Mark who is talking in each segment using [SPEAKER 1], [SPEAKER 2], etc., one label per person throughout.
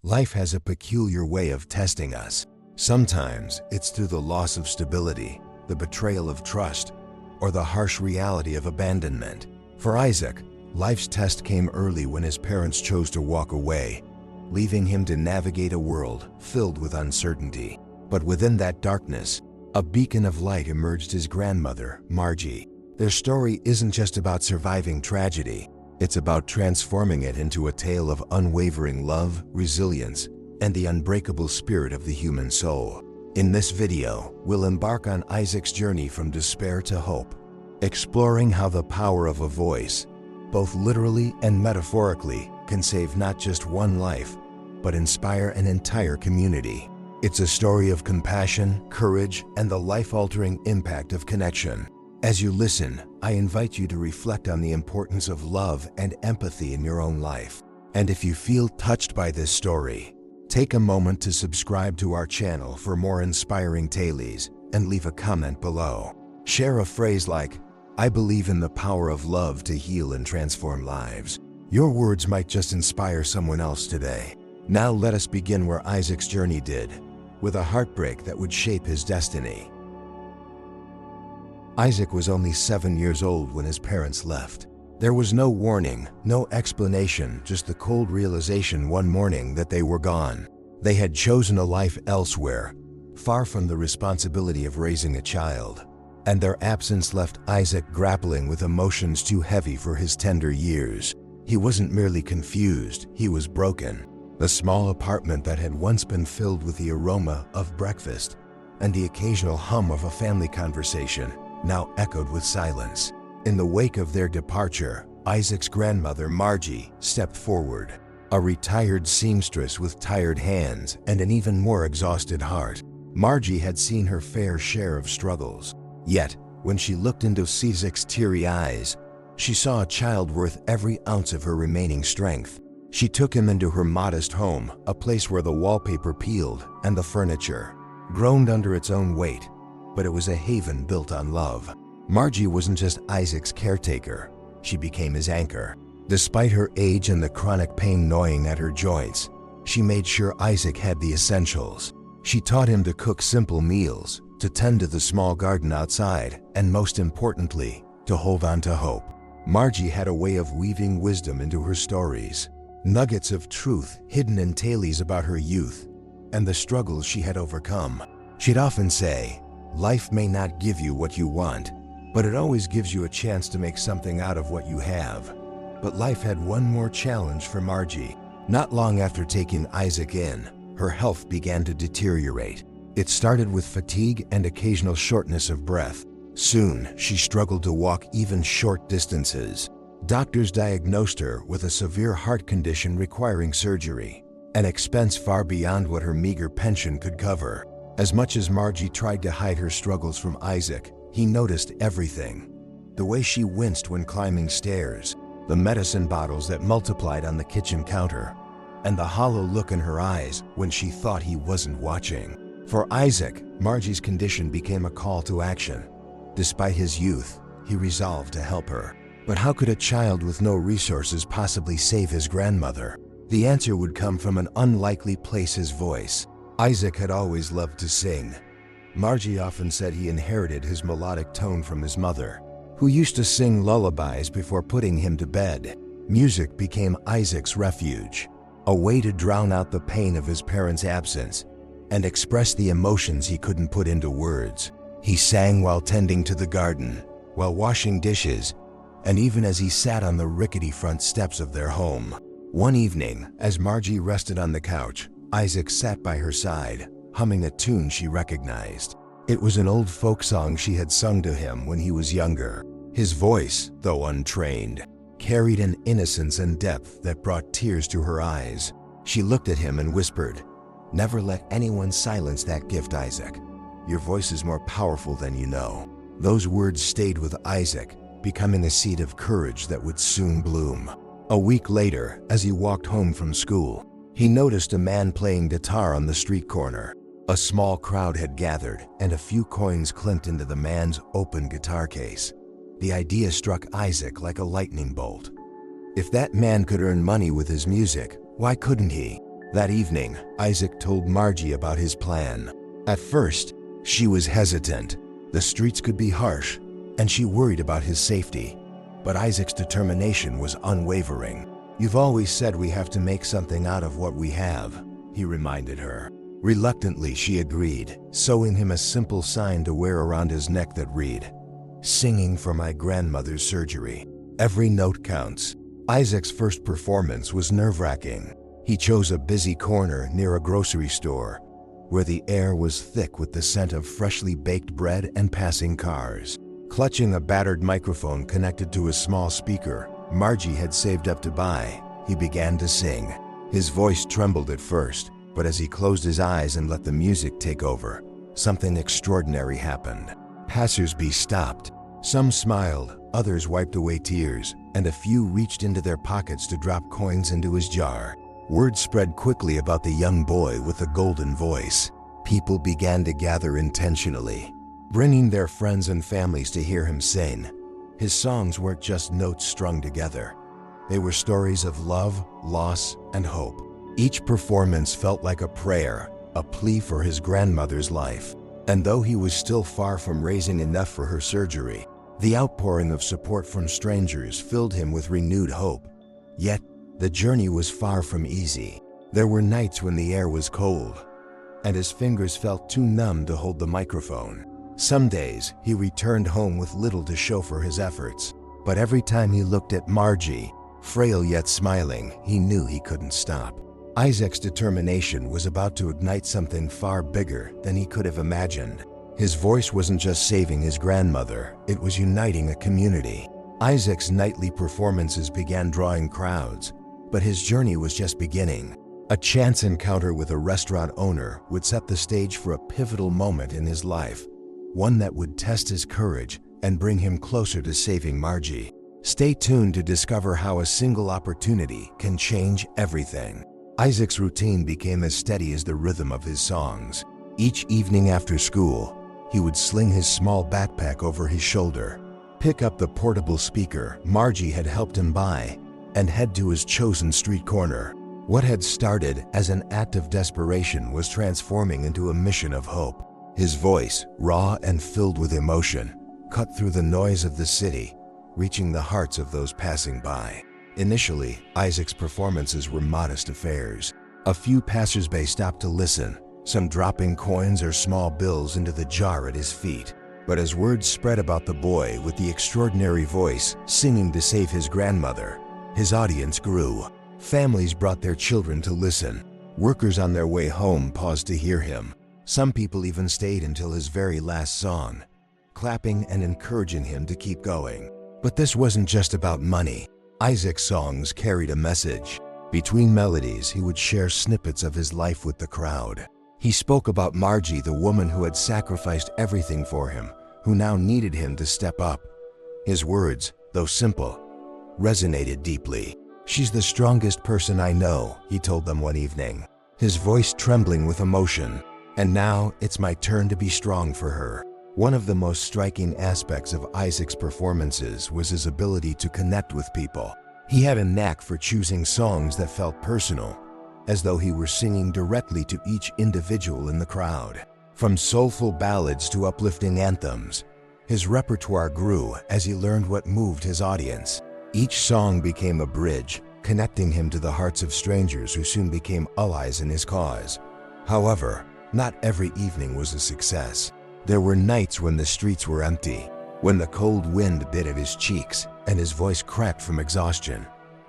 [SPEAKER 1] Life has a peculiar way of testing us. Sometimes it's through the loss of stability, the betrayal of trust, or the harsh reality of abandonment. For Isaac, life's test came early when his parents chose to walk away, leaving him to navigate a world filled with uncertainty. But within that darkness, a beacon of light emerged: his grandmother, Margie. Their story isn't just about surviving tragedy, it's about transforming it into a tale of unwavering love, resilience, and the unbreakable spirit of the human soul. In this video, we'll embark on Isaac's journey from despair to hope, exploring how the power of a voice, both literally and metaphorically, can save not just one life, but inspire an entire community. It's a story of compassion, courage, and the life-altering impact of connection. As you listen, I invite you to reflect on the importance of love and empathy in your own life. And if you feel touched by this story, take a moment to subscribe to our channel for more inspiring tales and leave a comment below. Share a phrase like, "I believe in the power of love to heal and transform lives." Your words might just inspire someone else today. Now let us begin where Isaac's journey did, with a heartbreak that would shape his destiny. Isaac was only 7 years old when his parents left. There was no warning, no explanation, just the cold realization one morning that they were gone. They had chosen a life elsewhere, far from the responsibility of raising a child. And their absence left Isaac grappling with emotions too heavy for his tender years. He wasn't merely confused, he was broken. The small apartment that had once been filled with the aroma of breakfast and the occasional hum of a family conversation now echoed with silence. In the wake of their departure, Isaac's grandmother, Margie, stepped forward, a retired seamstress with tired hands and an even more exhausted heart. Margie had seen her fair share of struggles. Yet, when she looked into Isaac's teary eyes, she saw a child worth every ounce of her remaining strength. She took him into her modest home, a place where the wallpaper peeled and the furniture groaned under its own weight, but it was a haven built on love. Margie wasn't just Isaac's caretaker, she became his anchor. Despite her age and the chronic pain gnawing at her joints, she made sure Isaac had the essentials. She taught him to cook simple meals, to tend to the small garden outside, and most importantly, to hold on to hope. Margie had a way of weaving wisdom into her stories, nuggets of truth hidden in tales about her youth and the struggles she had overcome. She'd often say, "Life may not give you what you want, but it always gives you a chance to make something out of what you have." But life had one more challenge for Margie. Not long after taking Isaac in, her health began to deteriorate. It started with fatigue and occasional shortness of breath. Soon, she struggled to walk even short distances. Doctors diagnosed her with a severe heart condition requiring surgery, an expense far beyond what her meager pension could cover. As much as Margie tried to hide her struggles from Isaac, he noticed everything. The way she winced when climbing stairs, the medicine bottles that multiplied on the kitchen counter, and the hollow look in her eyes when she thought he wasn't watching. For Isaac, Margie's condition became a call to action. Despite his youth, he resolved to help her. But how could a child with no resources possibly save his grandmother? The answer would come from an unlikely place: his voice. Isaac had always loved to sing. Margie often said he inherited his melodic tone from his mother, who used to sing lullabies before putting him to bed. Music became Isaac's refuge, a way to drown out the pain of his parents' absence and express the emotions he couldn't put into words. He sang while tending to the garden, while washing dishes, and even as he sat on the rickety front steps of their home. One evening, as Margie rested on the couch, Isaac sat by her side, humming a tune she recognized. It was an old folk song she had sung to him when he was younger. His voice, though untrained, carried an innocence and depth that brought tears to her eyes. She looked at him and whispered, "Never let anyone silence that gift, Isaac. Your voice is more powerful than you know." Those words stayed with Isaac, becoming a seed of courage that would soon bloom. A week later, as he walked home from school, he noticed a man playing guitar on the street corner. A small crowd had gathered, and a few coins clinked into the man's open guitar case. The idea struck Isaac like a lightning bolt. If that man could earn money with his music, why couldn't he? That evening, Isaac told Margie about his plan. At first, she was hesitant. The streets could be harsh, and she worried about his safety. But Isaac's determination was unwavering. "You've always said we have to make something out of what we have," he reminded her. Reluctantly, she agreed, sewing him a simple sign to wear around his neck that read, "Singing for my grandmother's surgery." Every note counts. Isaac's first performance was nerve-wracking. He chose a busy corner near a grocery store, where the air was thick with the scent of freshly baked bread and passing cars. Clutching a battered microphone connected to a small speaker Margie had saved up to buy, he began to sing. His voice trembled at first, but as he closed his eyes and let the music take over, something extraordinary happened. Passers-by stopped. Some smiled, others wiped away tears, and a few reached into their pockets to drop coins into his jar. Word spread quickly about the young boy with the golden voice. People began to gather intentionally, bringing their friends and families to hear him sing. His songs weren't just notes strung together. They were stories of love, loss, and hope. Each performance felt like a prayer, a plea for his grandmother's life. And though he was still far from raising enough for her surgery, the outpouring of support from strangers filled him with renewed hope. Yet, the journey was far from easy. There were nights when the air was cold, and his fingers felt too numb to hold the microphone. Some days, he returned home with little to show for his efforts. But every time he looked at Margie, frail yet smiling, he knew he couldn't stop. Isaac's determination was about to ignite something far bigger than he could have imagined. His voice wasn't just saving his grandmother, it was uniting a community. Isaac's nightly performances began drawing crowds, but his journey was just beginning. A chance encounter with a restaurant owner would set the stage for a pivotal moment in his life, one that would test his courage and bring him closer to saving Margie. Stay tuned to discover how a single opportunity can change everything. Isaac's routine became as steady as the rhythm of his songs. Each evening after school, he would sling his small backpack over his shoulder, pick up the portable speaker Margie had helped him buy, and head to his chosen street corner. What had started as an act of desperation was transforming into a mission of hope. His voice, raw and filled with emotion, cut through the noise of the city, reaching the hearts of those passing by. Initially, Isaac's performances were modest affairs. A few passers-by stopped to listen, some dropping coins or small bills into the jar at his feet. But as word spread about the boy with the extraordinary voice singing to save his grandmother, his audience grew. Families brought their children to listen. Workers on their way home paused to hear him. Some people even stayed until his very last song, clapping and encouraging him to keep going. But this wasn't just about money. Isaac's songs carried a message. Between melodies, he would share snippets of his life with the crowd. He spoke about Margie, the woman who had sacrificed everything for him, who now needed him to step up. His words, though simple, resonated deeply. "She's the strongest person I know," he told them one evening, his voice trembling with emotion. "And now it's my turn to be strong for her." One of the most striking aspects of Isaac's performances was his ability to connect with people. He had a knack for choosing songs that felt personal, as though he were singing directly to each individual in the crowd. From soulful ballads to uplifting anthems, his repertoire grew as he learned what moved his audience. Each song became a bridge, connecting him to the hearts of strangers who soon became allies in his cause. However, not every evening was a success. There were nights when the streets were empty, when the cold wind bit at his cheeks and his voice cracked from exhaustion.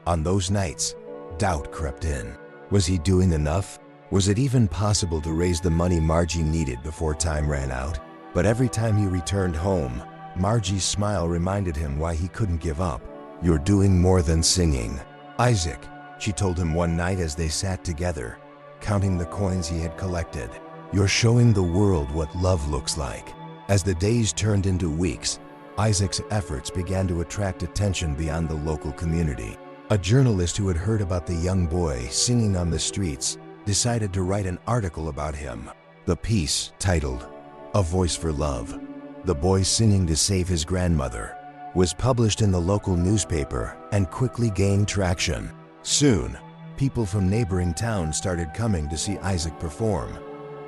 [SPEAKER 1] On those nights, doubt crept in. Was he doing enough? Was it even possible to raise the money Margie needed before time ran out? But every time he returned home, Margie's smile reminded him why he couldn't give up. "You're doing more than singing, Isaac," she told him one night as they sat together, counting the coins he had collected. "You're showing the world what love looks like." As the days turned into weeks, Isaac's efforts began to attract attention beyond the local community. A journalist who had heard about the young boy singing on the streets decided to write an article about him. The piece, titled, "A Voice for Love, the Boy Singing to Save His Grandmother," was published in the local newspaper and quickly gained traction. Soon, People from neighboring towns started coming to see Isaac perform.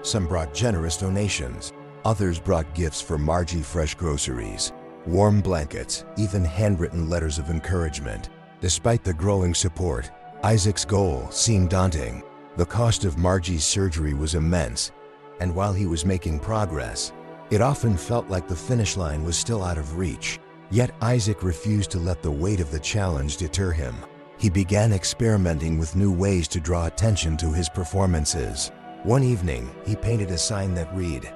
[SPEAKER 1] Some brought generous donations. Others brought gifts for Margie fresh groceries, warm blankets, even handwritten letters of encouragement. Despite the growing support, Isaac's goal seemed daunting. The cost of Margie's surgery was immense, and while he was making progress, it often felt like the finish line was still out of reach. Yet Isaac refused to let the weight of the challenge deter him. He began experimenting with new ways to draw attention to his performances. One evening, he painted a sign that read,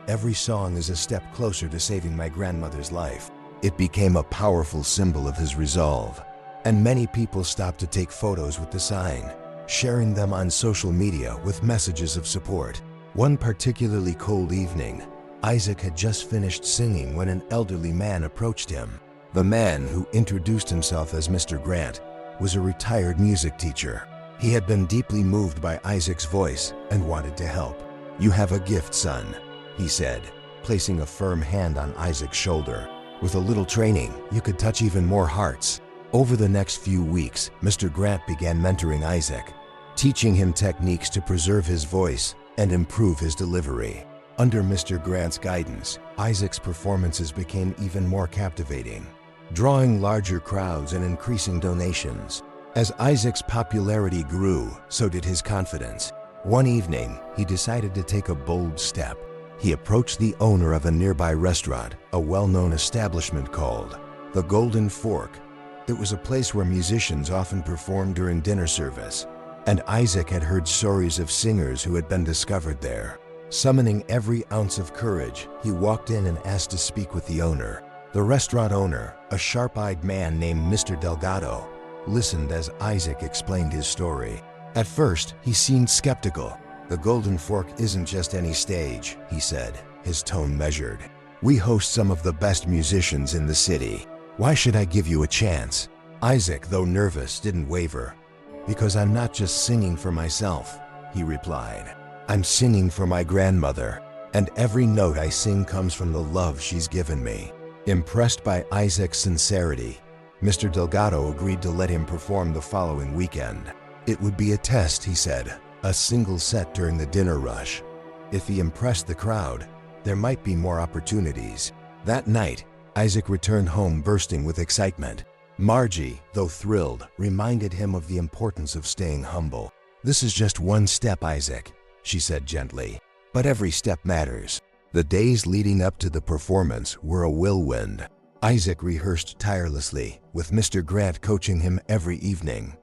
[SPEAKER 1] "Every song is a step closer to saving my grandmother's life." It became a powerful symbol of his resolve, and many people stopped to take photos with the sign, sharing them on social media with messages of support. One particularly cold evening, Isaac had just finished singing when an elderly man approached him. The man, who introduced himself as Mr. Grant, was a retired music teacher. He had been deeply moved by Isaac's voice and wanted to help. "You have a gift, son," he said, placing a firm hand on Isaac's shoulder. "With a little training, you could touch even more hearts." Over the next few weeks, Mr. Grant began mentoring Isaac, teaching him techniques to preserve his voice and improve his delivery. Under Mr. Grant's guidance, Isaac's performances became even more captivating, drawing larger crowds and increasing donations. As Isaac's popularity grew, so did his confidence. One evening, he decided to take a bold step. He approached the owner of a nearby restaurant, a well-known establishment called the Golden Fork. It was a place where musicians often performed during dinner service, and Isaac had heard stories of singers who had been discovered there. Summoning every ounce of courage, he walked in and asked to speak with the owner. The restaurant owner, a sharp-eyed man named Mr. Delgado, listened as Isaac explained his story. At first, he seemed skeptical. "The Golden Fork isn't just any stage," he said, his tone measured. "We host some of the best musicians in the city. Why should I give you a chance?" Isaac, though nervous, didn't waver. "Because I'm not just singing for myself," he replied. "I'm singing for my grandmother, and every note I sing comes from the love she's given me." Impressed by Isaac's sincerity, Mr. Delgado agreed to let him perform the following weekend. It would be a test, he said, a single set during the dinner rush. If he impressed the crowd, there might be more opportunities. That night, Isaac returned home bursting with excitement. Margie, though thrilled, reminded him of the importance of staying humble. "This is just one step, Isaac," she said gently, "but every step matters." The days leading up to the performance were a whirlwind. Isaac rehearsed tirelessly, with Mr. Grant coaching him every evening.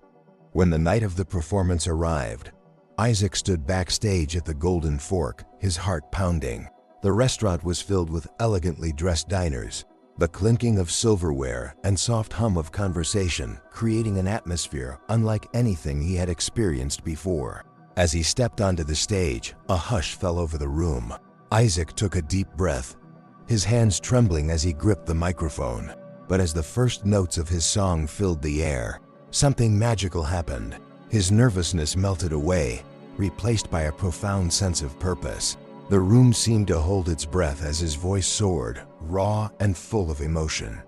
[SPEAKER 1] When the night of the performance arrived, Isaac stood backstage at the Golden Fork, his heart pounding. The restaurant was filled with elegantly dressed diners, the clinking of silverware and soft hum of conversation creating an atmosphere unlike anything he had experienced before. As he stepped onto the stage, a hush fell over the room. Isaac took a deep breath, his hands trembling as he gripped the microphone. But as the first notes of his song filled the air, something magical happened. His nervousness melted away, replaced by a profound sense of purpose. The room seemed to hold its breath as his voice soared, raw and full of emotion.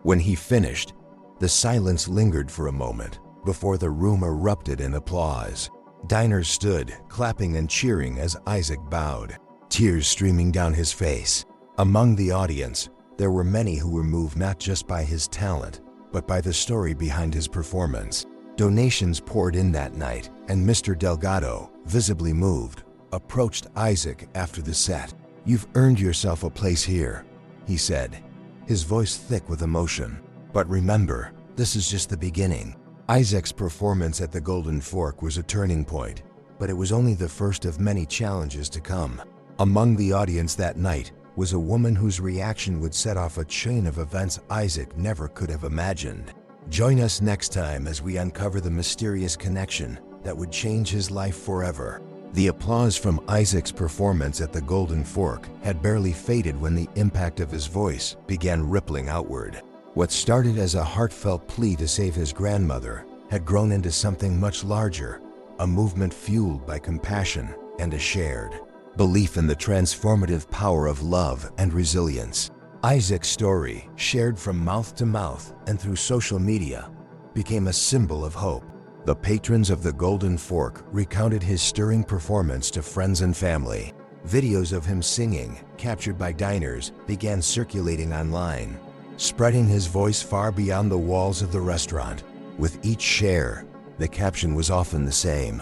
[SPEAKER 1] When he finished, the silence lingered for a moment before the room erupted in applause. Diners stood, clapping and cheering as Isaac bowed, tears streaming down his face. Among the audience, there were many who were moved not just by his talent, but by the story behind his performance. Donations poured in that night, and Mr. Delgado, visibly moved, approached Isaac after the set. "You've earned yourself a place here," he said, his voice thick with emotion. "But remember, this is just the beginning." Isaac's performance at the Golden Fork was a turning point, but it was only the first of many challenges to come. Among the audience that night was a woman whose reaction would set off a chain of events Isaac never could have imagined. Join us next time as we uncover the mysterious connection that would change his life forever. The applause from Isaac's performance at the Golden Fork had barely faded when the impact of his voice began rippling outward. What started as a heartfelt plea to save his grandmother had grown into something much larger, a movement fueled by compassion and a shared belief in the transformative power of love and resilience. Isaac's story, shared from mouth to mouth and through social media, became a symbol of hope. The patrons of the Golden Fork recounted his stirring performance to friends and family. Videos of him singing, captured by diners, began circulating online, spreading his voice far beyond the walls of the restaurant. With each share, the caption was often the same: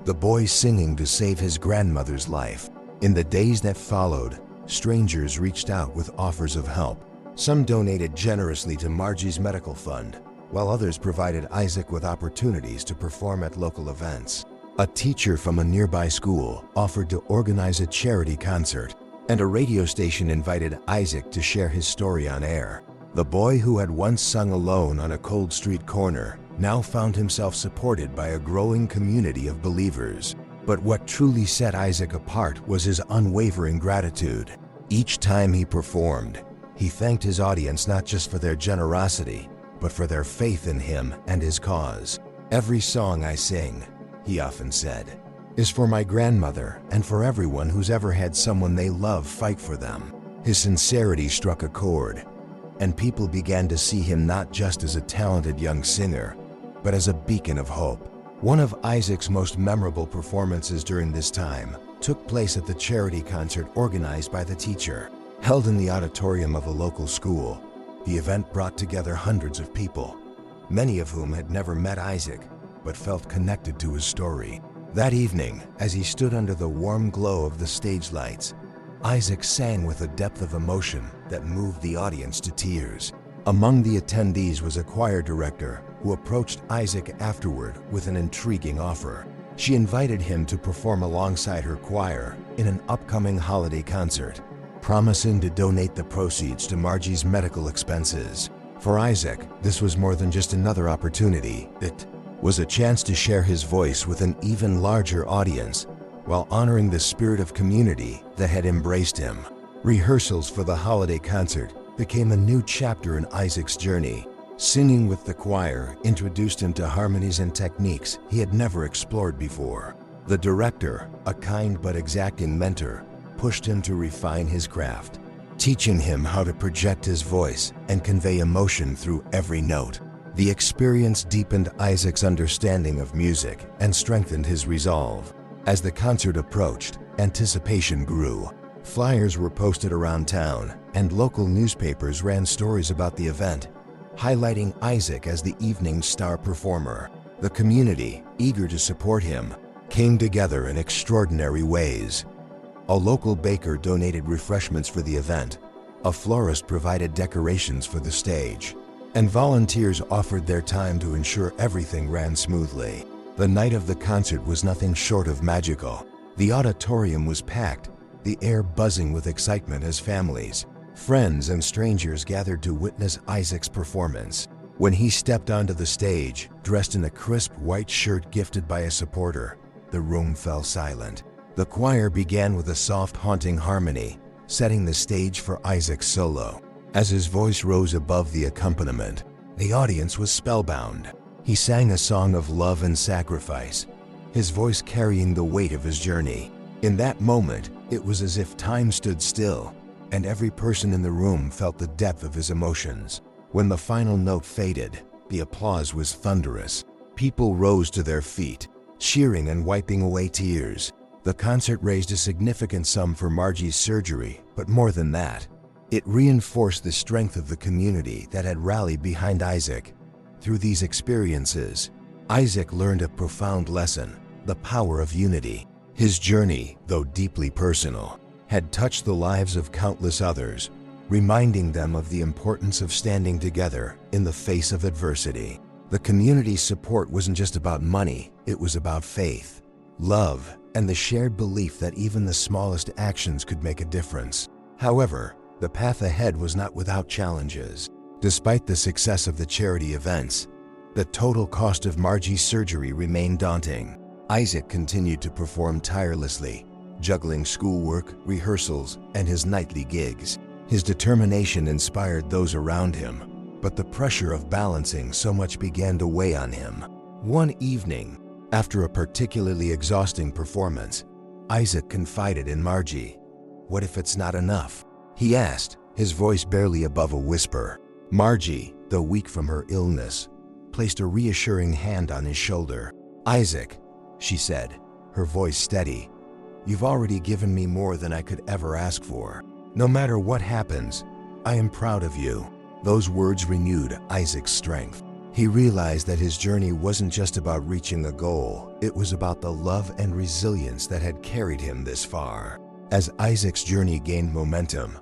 [SPEAKER 1] "The boy singing to save his grandmother's life." In the days that followed, strangers reached out with offers of help. Some donated generously to Margie's medical fund, while others provided Isaac with opportunities to perform at local events. A teacher from a nearby school offered to organize a charity concert, and a radio station invited Isaac to share his story on air. The boy who had once sung alone on a cold street corner now found himself supported by a growing community of believers. But what truly set Isaac apart was his unwavering gratitude. Each time he performed, he thanked his audience not just for their generosity, but for their faith in him and his cause. "Every song I sing," he often said, "is for my grandmother and for everyone who's ever had someone they love fight for them." His sincerity struck a chord, and people began to see him not just as a talented young singer, but as a beacon of hope. One of Isaac's most memorable performances during this time took place at the charity concert organized by the teacher. Held in the auditorium of a local school, the event brought together hundreds of people, many of whom had never met Isaac, but felt connected to his story. That evening, as he stood under the warm glow of the stage lights, Isaac sang with a depth of emotion that moved the audience to tears. Among the attendees was a choir director who approached Isaac afterward with an intriguing offer. She invited him to perform alongside her choir in an upcoming holiday concert, promising to donate the proceeds to Margie's medical expenses. For Isaac, this was more than just another opportunity. It was a chance to share his voice with an even larger audience while honoring the spirit of community that had embraced him. Rehearsals for the holiday concert became a new chapter in Isaac's journey. Singing with the choir introduced him to harmonies and techniques he had never explored before. The director, a kind but exacting mentor, pushed him to refine his craft, teaching him how to project his voice and convey emotion through every note. The experience deepened Isaac's understanding of music and strengthened his resolve. As the concert approached, anticipation grew. Flyers were posted around town, and local newspapers ran stories about the event, highlighting Isaac as the evening's star performer. The community, eager to support him, came together in extraordinary ways. A local baker donated refreshments for the event, a florist provided decorations for the stage, and volunteers offered their time to ensure everything ran smoothly. The night of the concert was nothing short of magical. The auditorium was packed, the air buzzing with excitement as families, friends, and strangers gathered to witness Isaac's performance. When he stepped onto the stage, dressed in a crisp white shirt gifted by a supporter, the room fell silent. The choir began with a soft, haunting harmony, setting the stage for Isaac's solo. As his voice rose above the accompaniment, the audience was spellbound. He sang a song of love and sacrifice, his voice carrying the weight of his journey. In that moment, it was as if time stood still, and every person in the room felt the depth of his emotions. When the final note faded, the applause was thunderous. People rose to their feet, cheering and wiping away tears. The concert raised a significant sum for Margie's surgery, but more than that, it reinforced the strength of the community that had rallied behind Isaac. Through these experiences, Isaac learned a profound lesson: the power of unity. His journey, though deeply personal, had touched the lives of countless others, reminding them of the importance of standing together in the face of adversity. The community's support wasn't just about money, it was about faith, love, and the shared belief that even the smallest actions could make a difference. However, the path ahead was not without challenges. Despite the success of the charity events, the total cost of Margie's surgery remained daunting. Isaac continued to perform tirelessly, juggling schoolwork, rehearsals, and his nightly gigs. His determination inspired those around him, but the pressure of balancing so much began to weigh on him. One evening, after a particularly exhausting performance, Isaac confided in Margie. "What if it's not enough?" he asked, his voice barely above a whisper. Margie, though weak from her illness, placed a reassuring hand on his shoulder. "Isaac," she said, her voice steady, "you've already given me more than I could ever ask for. No matter what happens, I am proud of you." Those words renewed Isaac's strength. He realized that his journey wasn't just about reaching a goal, it was about the love and resilience that had carried him this far. As Isaac's journey gained momentum,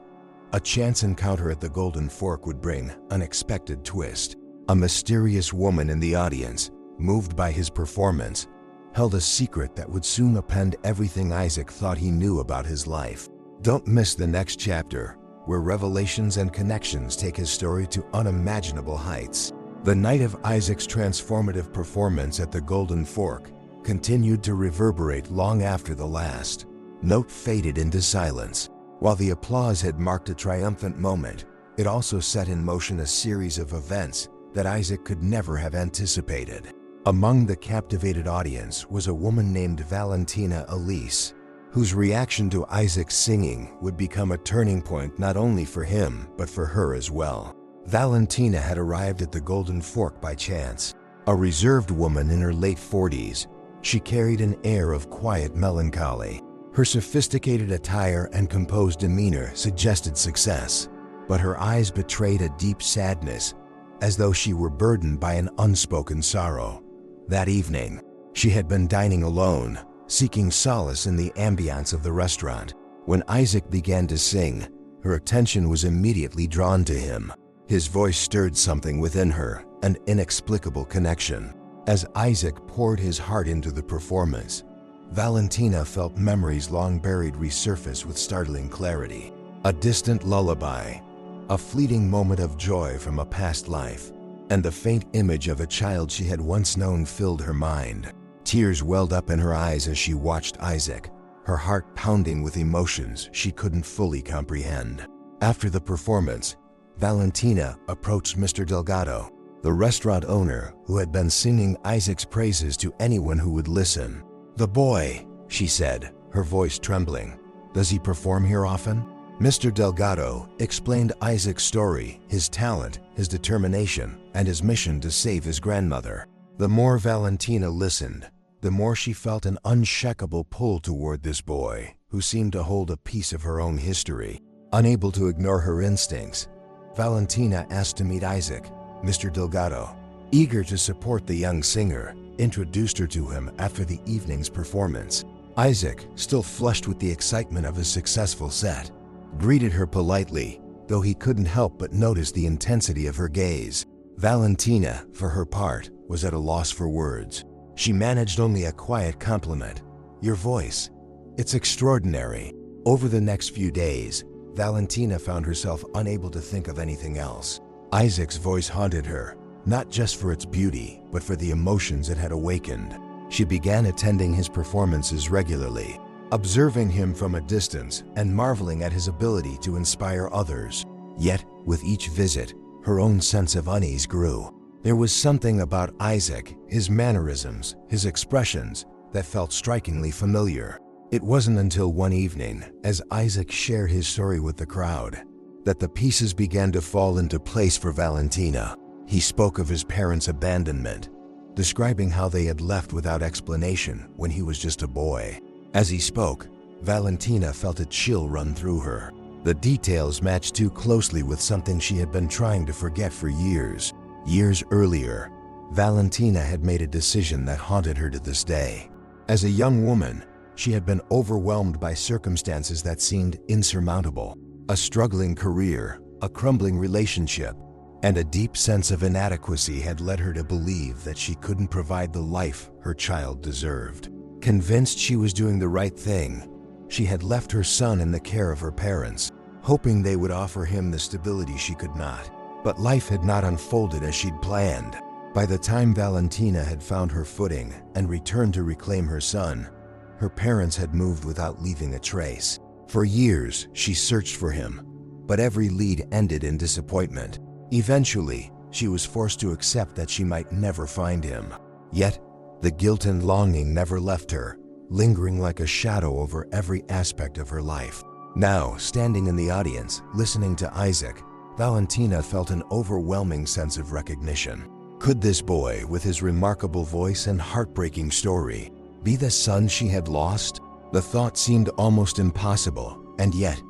[SPEAKER 1] a chance encounter at the Golden Fork would bring an unexpected twist. A mysterious woman in the audience, moved by his performance, held a secret that would soon upend everything Isaac thought he knew about his life. Don't miss the next chapter, where revelations and connections take his story to unimaginable heights. The night of Isaac's transformative performance at the Golden Fork continued to reverberate long after the last note faded into silence. While the applause had marked a triumphant moment, it also set in motion a series of events that Isaac could never have anticipated. Among the captivated audience was a woman named Valentina Elise, whose reaction to Isaac's singing would become a turning point not only for him, but for her as well. Valentina had arrived at the Golden Fork by chance. A reserved woman in her late 40s, she carried an air of quiet melancholy. Her sophisticated attire and composed demeanor suggested success, but her eyes betrayed a deep sadness, as though she were burdened by an unspoken sorrow. That evening, she had been dining alone, seeking solace in the ambiance of the restaurant. When Isaac began to sing, her attention was immediately drawn to him. His voice stirred something within her, an inexplicable connection. As Isaac poured his heart into the performance, Valentina felt memories long buried resurface with startling clarity. A distant lullaby, a fleeting moment of joy from a past life, and the faint image of a child she had once known filled her mind. Tears welled up in her eyes as she watched Isaac, her heart pounding with emotions she couldn't fully comprehend. After the performance, Valentina approached Mr. Delgado, the restaurant owner who had been singing Isaac's praises to anyone who would listen. "The boy," she said, her voice trembling. "Does he perform here often?" Mr. Delgado explained Isaac's story, his talent, his determination, and his mission to save his grandmother. The more Valentina listened, the more she felt an unshakable pull toward this boy, who seemed to hold a piece of her own history. Unable to ignore her instincts, Valentina asked to meet Isaac. Mr. Delgado, eager to support the young singer, introduced her to him after the evening's performance. Isaac, still flushed with the excitement of his successful set, greeted her politely, though he couldn't help but notice the intensity of her gaze. Valentina, for her part, was at a loss for words. She managed only a quiet compliment. "Your voice, it's extraordinary." Over the next few days, Valentina found herself unable to think of anything else. Isaac's voice haunted her, not just for its beauty, but for the emotions it had awakened. She began attending his performances regularly, observing him from a distance and marveling at his ability to inspire others. Yet, with each visit, her own sense of unease grew. There was something about Isaac, his mannerisms, his expressions, that felt strikingly familiar. It wasn't until one evening, as Isaac shared his story with the crowd, that the pieces began to fall into place for Valentina. He spoke of his parents' abandonment, describing how they had left without explanation when he was just a boy. As he spoke, Valentina felt a chill run through her. The details matched too closely with something she had been trying to forget for years. Years earlier, Valentina had made a decision that haunted her to this day. As a young woman, she had been overwhelmed by circumstances that seemed insurmountable. A struggling career, a crumbling relationship, and a deep sense of inadequacy had led her to believe that she couldn't provide the life her child deserved. Convinced she was doing the right thing, she had left her son in the care of her parents, hoping they would offer him the stability she could not. But life had not unfolded as she'd planned. By the time Valentina had found her footing and returned to reclaim her son, her parents had moved without leaving a trace. For years, she searched for him, but every lead ended in disappointment. Eventually, she was forced to accept that she might never find him. Yet, the guilt and longing never left her, lingering like a shadow over every aspect of her life. Now, standing in the audience, listening to Isaac, Valentina felt an overwhelming sense of recognition. Could this boy, with his remarkable voice and heartbreaking story, be the son she had lost? The thought seemed almost impossible, and yet,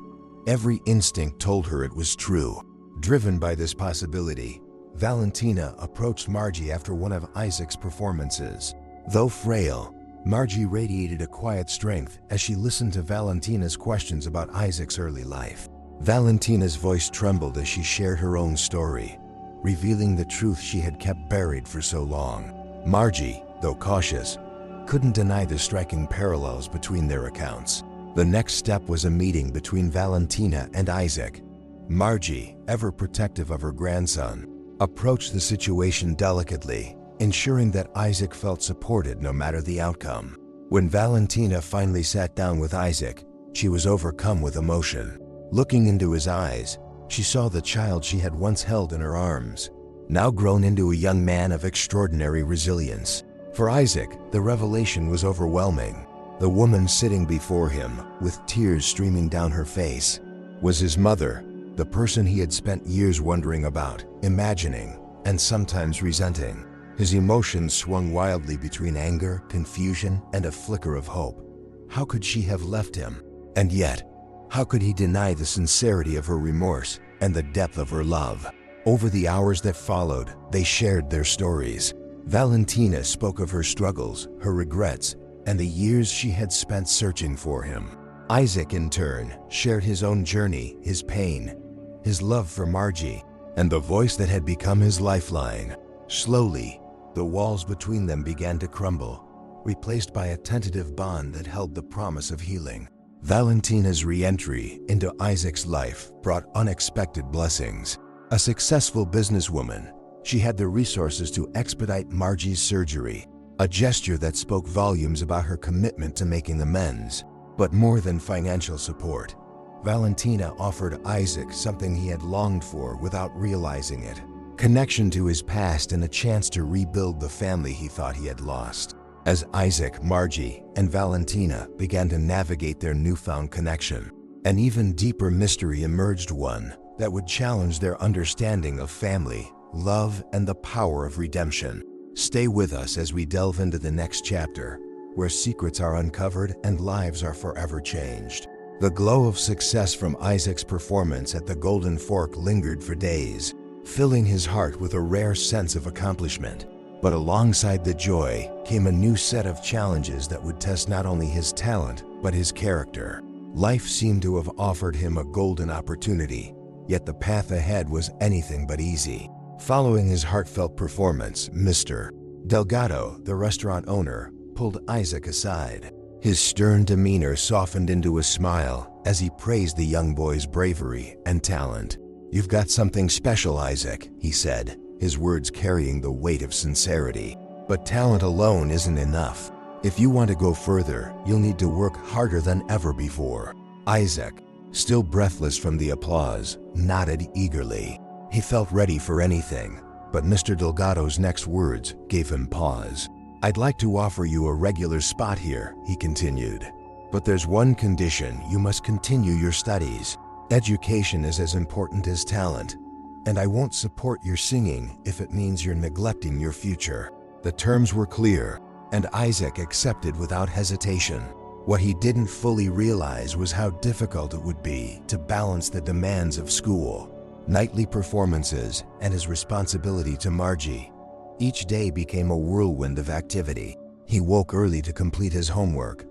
[SPEAKER 1] every instinct told her it was true. Driven by this possibility, Valentina approached Margie after one of Isaac's performances. Though frail, Margie radiated a quiet strength as she listened to Valentina's questions about Isaac's early life. Valentina's voice trembled as she shared her own story, revealing the truth she had kept buried for so long. Margie, though cautious, couldn't deny the striking parallels between their accounts. The next step was a meeting between Valentina and Isaac. Margie, ever protective of her grandson, approached the situation delicately, ensuring that Isaac felt supported no matter the outcome. When Valentina finally sat down with Isaac, she was overcome with emotion. Looking into his eyes, she saw the child she had once held in her arms, now grown into a young man of extraordinary resilience. For Isaac, the revelation was overwhelming. The woman sitting before him, with tears streaming down her face, was his mother, the person he had spent years wondering about, imagining, and sometimes resenting. His emotions swung wildly between anger, confusion, and a flicker of hope. How could she have left him? And yet, how could he deny the sincerity of her remorse and the depth of her love? Over the hours that followed, they shared their stories. Valentina spoke of her struggles, her regrets, and the years she had spent searching for him. Isaac, in turn, shared his own journey, his pain, his love for Margie, and the voice that had become his lifeline. Slowly, the walls between them began to crumble, replaced by a tentative bond that held the promise of healing. Valentina's re-entry into Isaac's life brought unexpected blessings. A successful businesswoman, she had the resources to expedite Margie's surgery, a gesture that spoke volumes about her commitment to making amends. But more than financial support, Valentina offered Isaac something he had longed for without realizing it: connection to his past and a chance to rebuild the family he thought he had lost. As Isaac, Margie, and Valentina began to navigate their newfound connection, an even deeper mystery emerged, one that would challenge their understanding of family, love, and the power of redemption. Stay with us as we delve into the next chapter, where secrets are uncovered and lives are forever changed. The glow of success from Isaac's performance at the Golden Fork lingered for days, filling his heart with a rare sense of accomplishment. But alongside the joy came a new set of challenges that would test not only his talent, but his character. Life seemed to have offered him a golden opportunity, yet the path ahead was anything but easy. Following his heartfelt performance, Mr. Delgado, the restaurant owner, pulled Isaac aside. His stern demeanor softened into a smile as he praised the young boy's bravery and talent. "You've got something special, Isaac," he said, his words carrying the weight of sincerity. "But talent alone isn't enough. If you want to go further, you'll need to work harder than ever before." Isaac, still breathless from the applause, nodded eagerly. He felt ready for anything, but Mr. Delgado's next words gave him pause. "I'd like to offer you a regular spot here," he continued. "But there's one condition: you must continue your studies. Education is as important as talent, and I won't support your singing if it means you're neglecting your future." The terms were clear, and Isaac accepted without hesitation. What he didn't fully realize was how difficult it would be to balance the demands of school, nightly performances, and his responsibility to Margie. Each day became a whirlwind of activity. He woke early to complete his homework,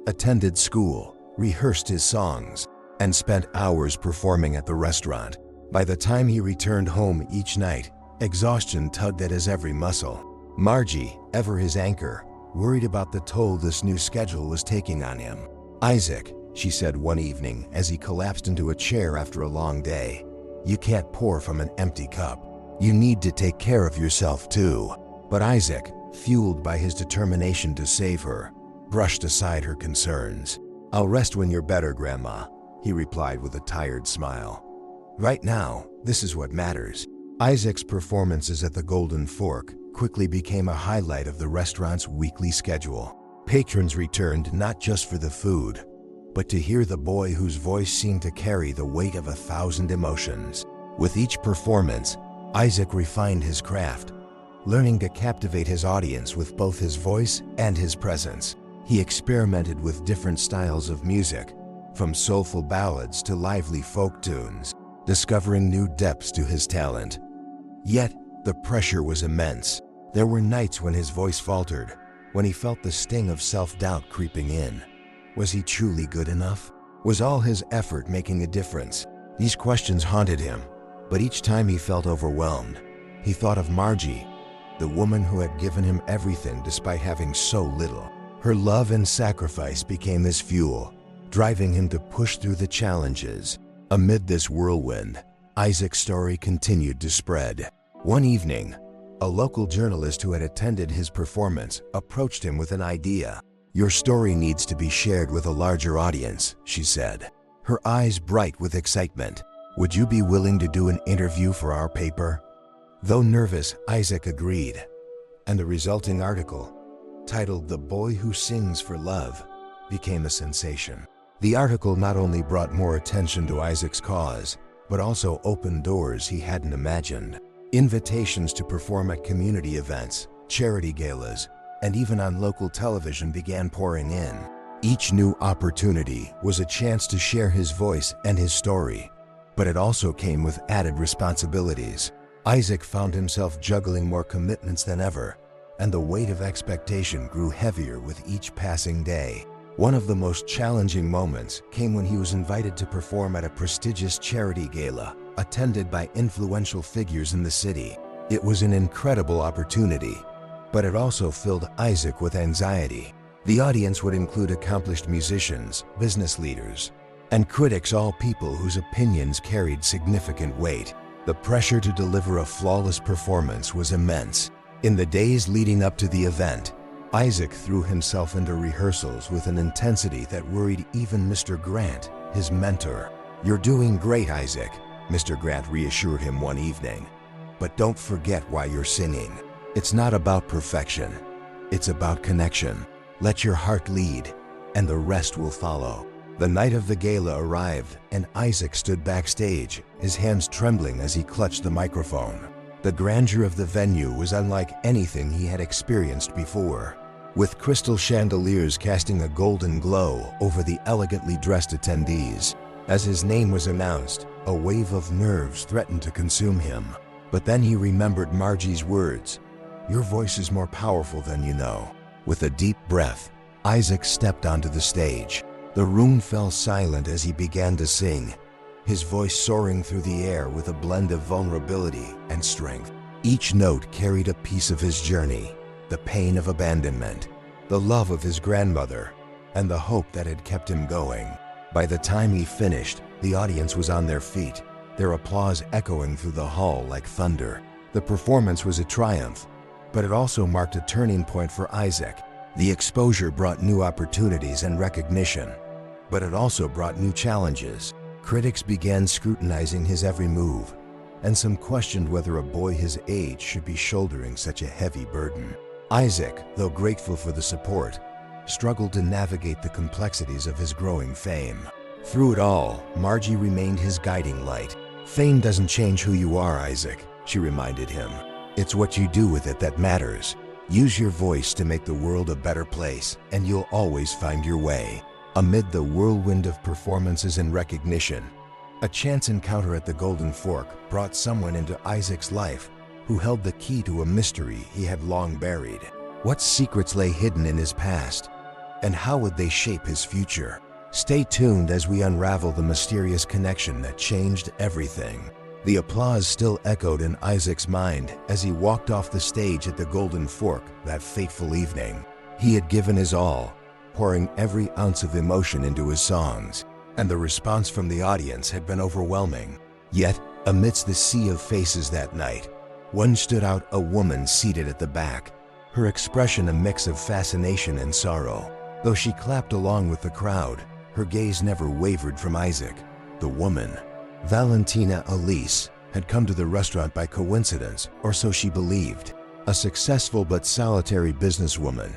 [SPEAKER 1] attended school, rehearsed his songs, and spent hours performing at the restaurant. By the time he returned home each night, exhaustion tugged at his every muscle. Margie, ever his anchor, worried about the toll this new schedule was taking on him. "Isaac," she said one evening as he collapsed into a chair after a long day, "you can't pour from an empty cup. You need to take care of yourself too." But Isaac, fueled by his determination to save her, brushed aside her concerns. "I'll rest when you're better, Grandma," he replied with a tired smile. "Right now, this is what matters." Isaac's performances at the Golden Fork quickly became a highlight of the restaurant's weekly schedule. Patrons returned not just for the food, but to hear the boy whose voice seemed to carry the weight of 1,000 emotions. With each performance, Isaac refined his craft, learning to captivate his audience with both his voice and his presence. He experimented with different styles of music, from soulful ballads to lively folk tunes, discovering new depths to his talent. Yet, the pressure was immense. There were nights when his voice faltered, when he felt the sting of self-doubt creeping in. Was he truly good enough? Was all his effort making a difference? These questions haunted him, but each time he felt overwhelmed, he thought of Margie, the woman who had given him everything despite having so little. Her love and sacrifice became his fuel, driving him to push through the challenges. Amid this whirlwind, Isaac's story continued to spread. One evening, a local journalist who had attended his performance approached him with an idea. "Your story needs to be shared with a larger audience," she said, her eyes bright with excitement. "Would you be willing to do an interview for our paper?" Though nervous, Isaac agreed, and the resulting article, titled "The Boy Who Sings for Love," became a sensation. The article not only brought more attention to Isaac's cause, but also opened doors he hadn't imagined. Invitations to perform at community events, charity galas, and even on local television began pouring in. Each new opportunity was a chance to share his voice and his story, but it also came with added responsibilities. Isaac found himself juggling more commitments than ever, and the weight of expectation grew heavier with each passing day. One of the most challenging moments came when he was invited to perform at a prestigious charity gala, attended by influential figures in the city. It was an incredible opportunity, but it also filled Isaac with anxiety. The audience would include accomplished musicians, business leaders, and critics, all people whose opinions carried significant weight. The pressure to deliver a flawless performance was immense. In the days leading up to the event, Isaac threw himself into rehearsals with an intensity that worried even Mr. Grant, his mentor. "You're doing great, Isaac," Mr. Grant reassured him one evening. "But don't forget why you're singing. It's not about perfection. It's about connection. Let your heart lead, and the rest will follow." The night of the gala arrived, and Isaac stood backstage, his hands trembling as he clutched the microphone. The grandeur of the venue was unlike anything he had experienced before, with crystal chandeliers casting a golden glow over the elegantly dressed attendees. As his name was announced, a wave of nerves threatened to consume him. But then he remembered Margie's words, "Your voice is more powerful than you know." With a deep breath, Isaac stepped onto the stage. The room fell silent as he began to sing, his voice soaring through the air with a blend of vulnerability and strength. Each note carried a piece of his journey, the pain of abandonment, the love of his grandmother, and the hope that had kept him going. By the time he finished, the audience was on their feet, their applause echoing through the hall like thunder. The performance was a triumph, but it also marked a turning point for Isaac. The exposure brought new opportunities and recognition, but it also brought new challenges. Critics began scrutinizing his every move, and some questioned whether a boy his age should be shouldering such a heavy burden. Isaac, though grateful for the support, struggled to navigate the complexities of his growing fame. Through it all, Margie remained his guiding light. "Fame doesn't change who you are, Isaac," she reminded him. "It's what you do with it that matters. Use your voice to make the world a better place, and you'll always find your way." Amid the whirlwind of performances and recognition, a chance encounter at the Golden Fork brought someone into Isaac's life who held the key to a mystery he had long buried. What secrets lay hidden in his past, and how would they shape his future? Stay tuned as we unravel the mysterious connection that changed everything. The applause still echoed in Isaac's mind as he walked off the stage at the Golden Fork that fateful evening. He had given his all, pouring every ounce of emotion into his songs, and the response from the audience had been overwhelming. Yet, amidst the sea of faces that night, one stood out, a woman seated at the back, her expression a mix of fascination and sorrow. Though she clapped along with the crowd, her gaze never wavered from Isaac. The woman, Valentina Elise, had come to the restaurant by coincidence, or so she believed. A successful but solitary businesswoman,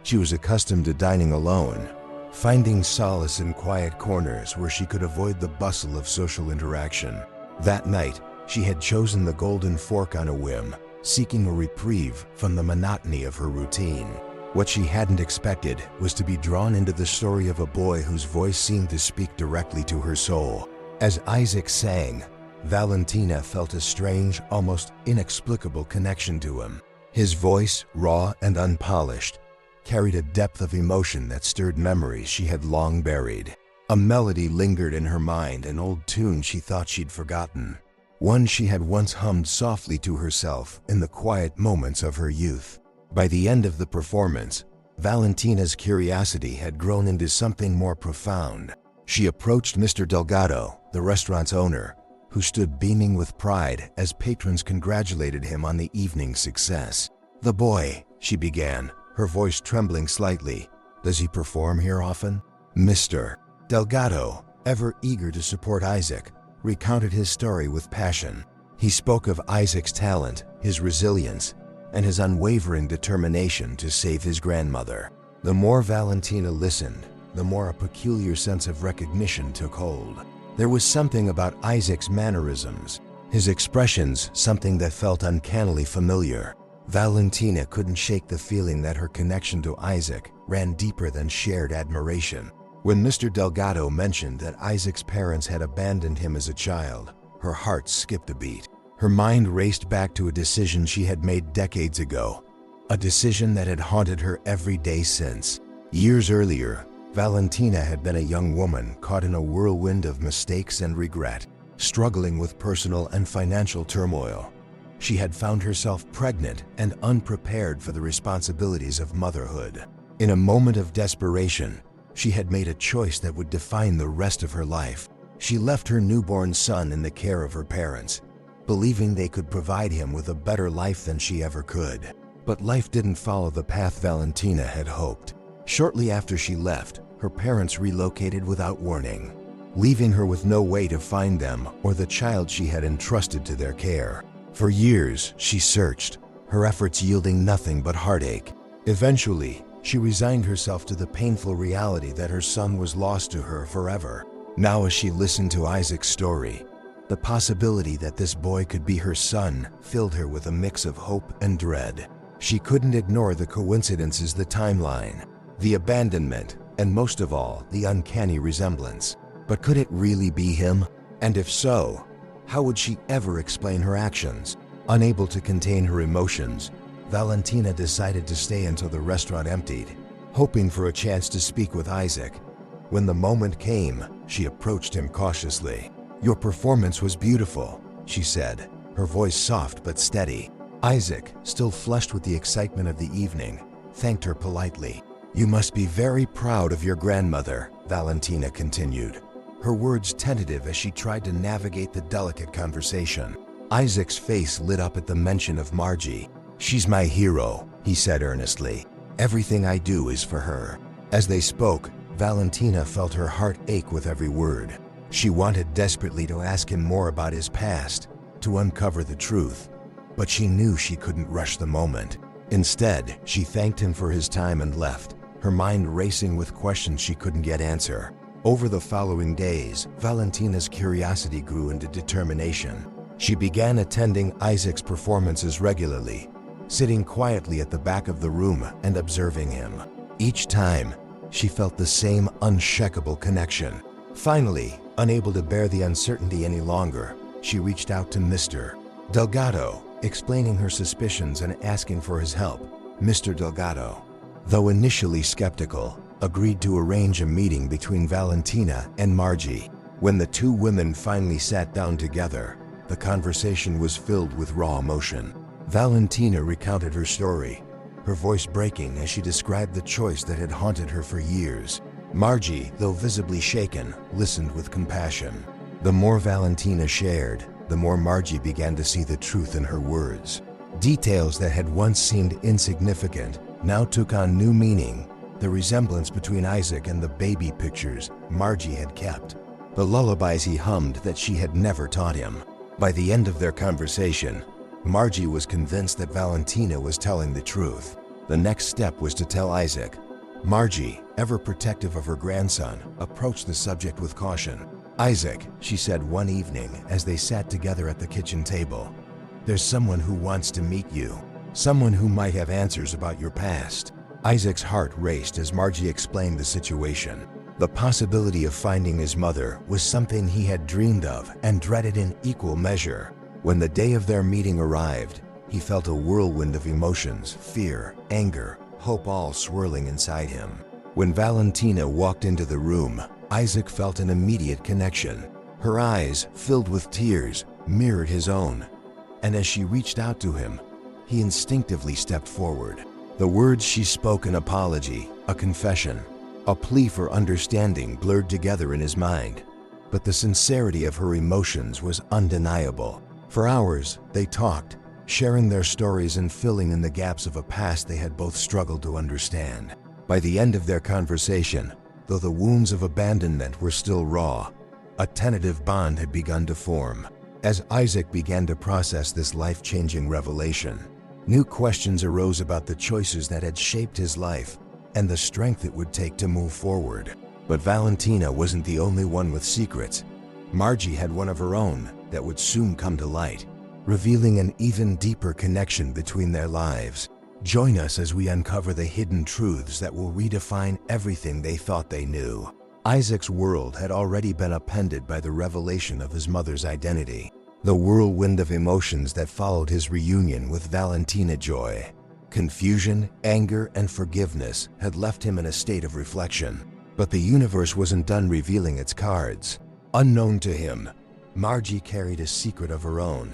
[SPEAKER 1] she was accustomed to dining alone, finding solace in quiet corners where she could avoid the bustle of social interaction. That night, she had chosen the Golden Fork on a whim, seeking a reprieve from the monotony of her routine. What she hadn't expected was to be drawn into the story of a boy whose voice seemed to speak directly to her soul. As Isaac sang, Valentina felt a strange, almost inexplicable connection to him. His voice, raw and unpolished, carried a depth of emotion that stirred memories she had long buried. A melody lingered in her mind, an old tune she thought she'd forgotten, one she had once hummed softly to herself in the quiet moments of her youth. By the end of the performance, Valentina's curiosity had grown into something more profound. She approached Mr. Delgado, the restaurant's owner, who stood beaming with pride as patrons congratulated him on the evening's success. "The boy," she began, her voice trembling slightly. "Does he perform here often?" Mr. Delgado, ever eager to support Isaac, recounted his story with passion. He spoke of Isaac's talent, his resilience, and his unwavering determination to save his grandmother. The more Valentina listened, the more a peculiar sense of recognition took hold. There was something about Isaac's mannerisms, his expressions, something that felt uncannily familiar. Valentina couldn't shake the feeling that her connection to Isaac ran deeper than shared admiration. When Mr. Delgado mentioned that Isaac's parents had abandoned him as a child, her heart skipped a beat. Her mind raced back to a decision she had made decades ago, a decision that had haunted her every day since. Years earlier, Valentina had been a young woman caught in a whirlwind of mistakes and regret, struggling with personal and financial turmoil. She had found herself pregnant and unprepared for the responsibilities of motherhood. In a moment of desperation, she had made a choice that would define the rest of her life. She left her newborn son in the care of her parents, believing they could provide him with a better life than she ever could. But life didn't follow the path Valentina had hoped. Shortly after she left, her parents relocated without warning, leaving her with no way to find them or the child she had entrusted to their care. For years, she searched, her efforts yielding nothing but heartache. Eventually, she resigned herself to the painful reality that her son was lost to her forever. Now, as she listened to Isaac's story, the possibility that this boy could be her son filled her with a mix of hope and dread. She couldn't ignore the coincidences, the timeline, the abandonment, and most of all, the uncanny resemblance. But could it really be him? And if so, how would she ever explain her actions? Unable to contain her emotions, Valentina decided to stay until the restaurant emptied, hoping for a chance to speak with Isaac. When the moment came, she approached him cautiously. "Your performance was beautiful," she said, her voice soft but steady. Isaac, still flushed with the excitement of the evening, thanked her politely. "You must be very proud of your grandmother," Valentina continued, her words tentative as she tried to navigate the delicate conversation. Isaac's face lit up at the mention of Margie. "She's my hero," he said earnestly. "Everything I do is for her." As they spoke, Valentina felt her heart ache with every word. She wanted desperately to ask him more about his past, to uncover the truth, but she knew she couldn't rush the moment. Instead, she thanked him for his time and left, her mind racing with questions she couldn't get answer. Over the following days, Valentina's curiosity grew into determination. She began attending Isaac's performances regularly, sitting quietly at the back of the room and observing him. Each time, she felt the same unshakable connection. Finally, unable to bear the uncertainty any longer, she reached out to Mr. Delgado, explaining her suspicions and asking for his help. Mr. Delgado, though initially skeptical, agreed to arrange a meeting between Valentina and Margie. When the two women finally sat down together, the conversation was filled with raw emotion. Valentina recounted her story, her voice breaking as she described the choice that had haunted her for years. Margie, though visibly shaken, listened with compassion. The more Valentina shared, the more Margie began to see the truth in her words. Details that had once seemed insignificant now took on new meaning. The resemblance between Isaac and the baby pictures Margie had kept, the lullabies he hummed that she had never taught him. By the end of their conversation, Margie was convinced that Valentina was telling the truth. The next step was to tell Isaac. Margie, ever protective of her grandson, approached the subject with caution. "Isaac," she said one evening as they sat together at the kitchen table, There's someone who wants to meet you. Someone who might have answers about your past. Isaac's heart raced as Margie explained the situation. The possibility of finding his mother was something he had dreamed of and dreaded in equal measure. When the day of their meeting arrived, he felt a whirlwind of emotions, fear, anger, hope all swirling inside him. When Valentina walked into the room, Isaac felt an immediate connection. Her eyes, filled with tears, mirrored his own. And as she reached out to him, he instinctively stepped forward. The words she spoke, an apology, a confession, a plea for understanding, blurred together in his mind. But the sincerity of her emotions was undeniable. For hours, they talked, sharing their stories and filling in the gaps of a past they had both struggled to understand. By the end of their conversation, though the wounds of abandonment were still raw, a tentative bond had begun to form. As Isaac began to process this life-changing revelation, new questions arose about the choices that had shaped his life and the strength it would take to move forward. But Valentina wasn't the only one with secrets. Margie had one of her own that would soon come to light, revealing an even deeper connection between their lives. Join us as we uncover the hidden truths that will redefine everything they thought they knew. Isaac's world had already been upended by the revelation of his mother's identity. The whirlwind of emotions that followed his reunion with Valentina Joy. Confusion, anger, and forgiveness had left him in a state of reflection. But the universe wasn't done revealing its cards. Unknown to him, Margie carried a secret of her own,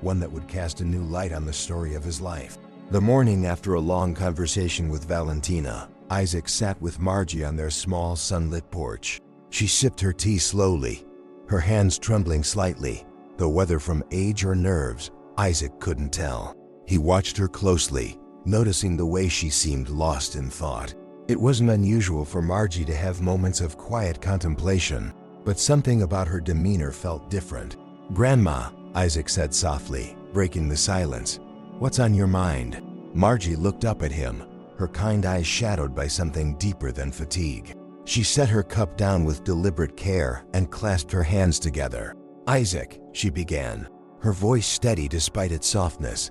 [SPEAKER 1] one that would cast a new light on the story of his life. The morning after a long conversation with Valentina, Isaac sat with Margie on their small sunlit porch. She sipped her tea slowly, her hands trembling slightly, though whether from age or nerves, Isaac couldn't tell. He watched her closely, noticing the way she seemed lost in thought. It wasn't unusual for Margie to have moments of quiet contemplation, but something about her demeanor felt different. "Grandma," Isaac said softly, breaking the silence, "what's on your mind?" Margie looked up at him, her kind eyes shadowed by something deeper than fatigue. She set her cup down with deliberate care and clasped her hands together. "Isaac," she began, her voice steady despite its softness,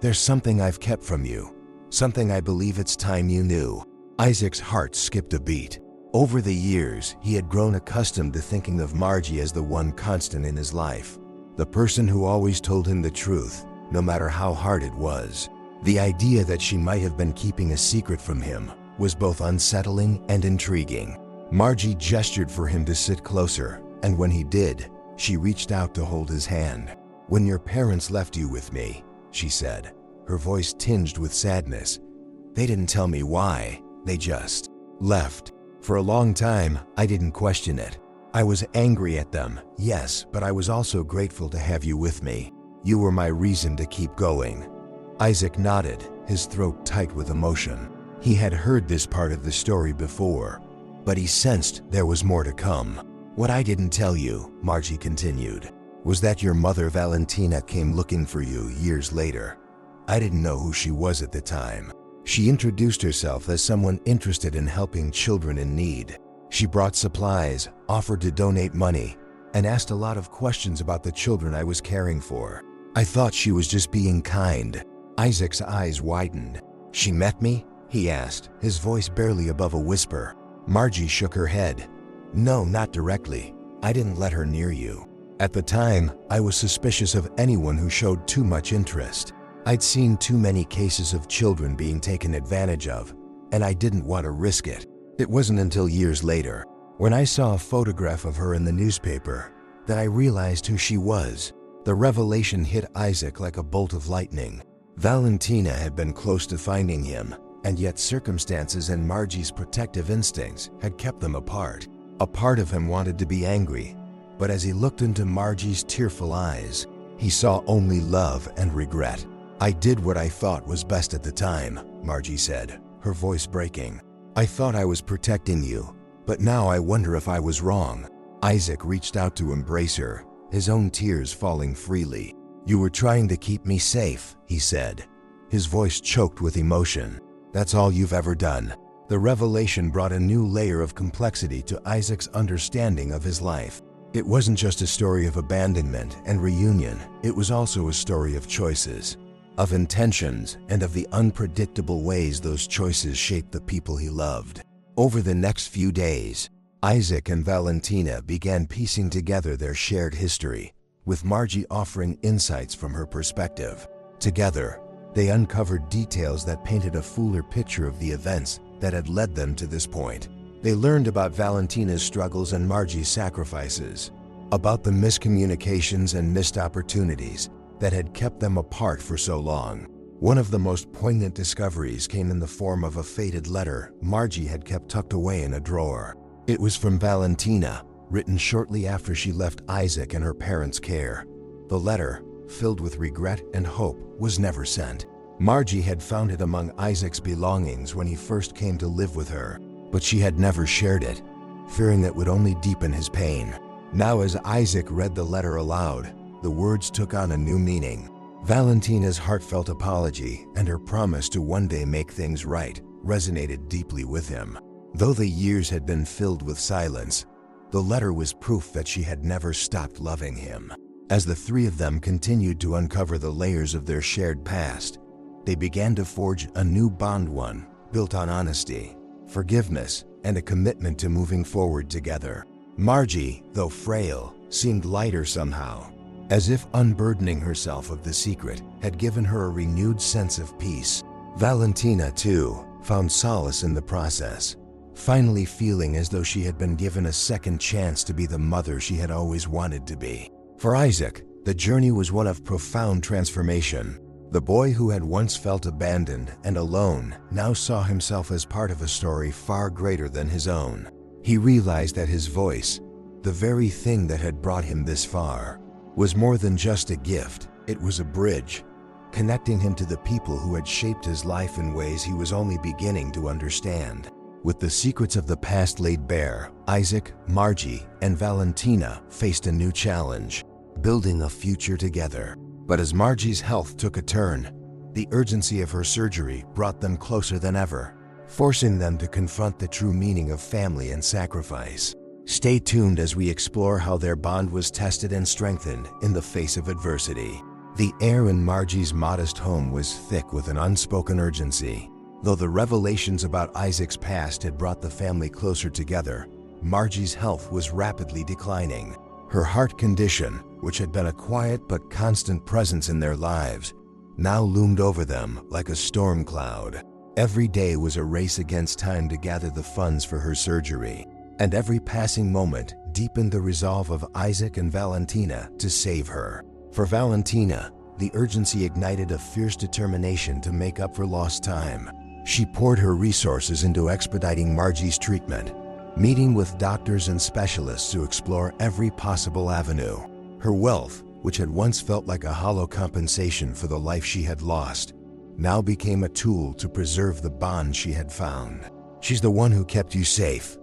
[SPEAKER 1] "there's something I've kept from you, something I believe it's time you knew." Isaac's heart skipped a beat. Over the years, he had grown accustomed to thinking of Margie as the one constant in his life, the person who always told him the truth, no matter how hard it was. The idea that she might have been keeping a secret from him was both unsettling and intriguing. Margie gestured for him to sit closer, and when he did, she reached out to hold his hand. "When your parents left you with me," she said, her voice tinged with sadness, "they didn't tell me why, they just left. For a long time, I didn't question it. I was angry at them, yes, but I was also grateful to have you with me. You were my reason to keep going." Isaac nodded, his throat tight with emotion. He had heard this part of the story before, but he sensed there was more to come. "What I didn't tell you," Margie continued, "was that your mother Valentina came looking for you years later. I didn't know who she was at the time. She introduced herself as someone interested in helping children in need. She brought supplies, offered to donate money, and asked a lot of questions about the children I was caring for. I thought she was just being kind." Isaac's eyes widened. "She met me?" he asked, his voice barely above a whisper. Margie shook her head. "No, not directly. I didn't let her near you. At the time, I was suspicious of anyone who showed too much interest. I'd seen too many cases of children being taken advantage of, and I didn't want to risk it. It wasn't until years later, when I saw a photograph of her in the newspaper, that I realized who she was." The revelation hit Isaac like a bolt of lightning. Valentina had been close to finding him, and yet circumstances and Margie's protective instincts had kept them apart. A part of him wanted to be angry, but as he looked into Margie's tearful eyes, he saw only love and regret. "I did what I thought was best at the time," Margie said, her voice breaking. "I thought I was protecting you, but now I wonder if I was wrong." Isaac reached out to embrace her, his own tears falling freely. "You were trying to keep me safe," he said, his voice choked with emotion. "That's all you've ever done." The revelation brought a new layer of complexity to Isaac's understanding of his life. It wasn't just a story of abandonment and reunion, it was also a story of choices, of intentions, and of the unpredictable ways those choices shaped the people he loved. Over the next few days, Isaac and Valentina began piecing together their shared history, with Margie offering insights from her perspective. Together, they uncovered details that painted a fuller picture of the events that had led them to this point. They learned about Valentina's struggles and Margie's sacrifices, about the miscommunications and missed opportunities that had kept them apart for so long. One of the most poignant discoveries came in the form of a faded letter Margie had kept tucked away in a drawer. It was from Valentina, written shortly after she left Isaac in her parents' care. The letter, filled with regret and hope, was never sent. Margie had found it among Isaac's belongings when he first came to live with her, but she had never shared it, fearing it would only deepen his pain. Now, as Isaac read the letter aloud, the words took on a new meaning. Valentina's heartfelt apology and her promise to one day make things right resonated deeply with him. Though the years had been filled with silence, the letter was proof that she had never stopped loving him. As the three of them continued to uncover the layers of their shared past, they began to forge a new bond, one built on honesty, forgiveness, and a commitment to moving forward together. Margie, though frail, seemed lighter somehow, as if unburdening herself of the secret had given her a renewed sense of peace. Valentina, too, found solace in the process, finally feeling as though she had been given a second chance to be the mother she had always wanted to be. For Isaac, the journey was one of profound transformation. The boy who had once felt abandoned and alone now saw himself as part of a story far greater than his own. He realized that his voice, the very thing that had brought him this far, was more than just a gift. It was a bridge, connecting him to the people who had shaped his life in ways he was only beginning to understand. With the secrets of the past laid bare, Isaac, Margie, and Valentina faced a new challenge: building a future together. But as Margie's health took a turn, the urgency of her surgery brought them closer than ever, forcing them to confront the true meaning of family and sacrifice. Stay tuned as we explore how their bond was tested and strengthened in the face of adversity. The air in Margie's modest home was thick with an unspoken urgency. Though the revelations about Isaac's past had brought the family closer together, Margie's health was rapidly declining. Her heart condition, which had been a quiet but constant presence in their lives, now loomed over them like a storm cloud. Every day was a race against time to gather the funds for her surgery, and every passing moment deepened the resolve of Isaac and Valentina to save her. For Valentina, the urgency ignited a fierce determination to make up for lost time. She poured her resources into expediting Margie's treatment, meeting with doctors and specialists to explore every possible avenue. Her wealth, which had once felt like a hollow compensation for the life she had lost, now became a tool to preserve the bond she had found. "She's the one who kept you safe,"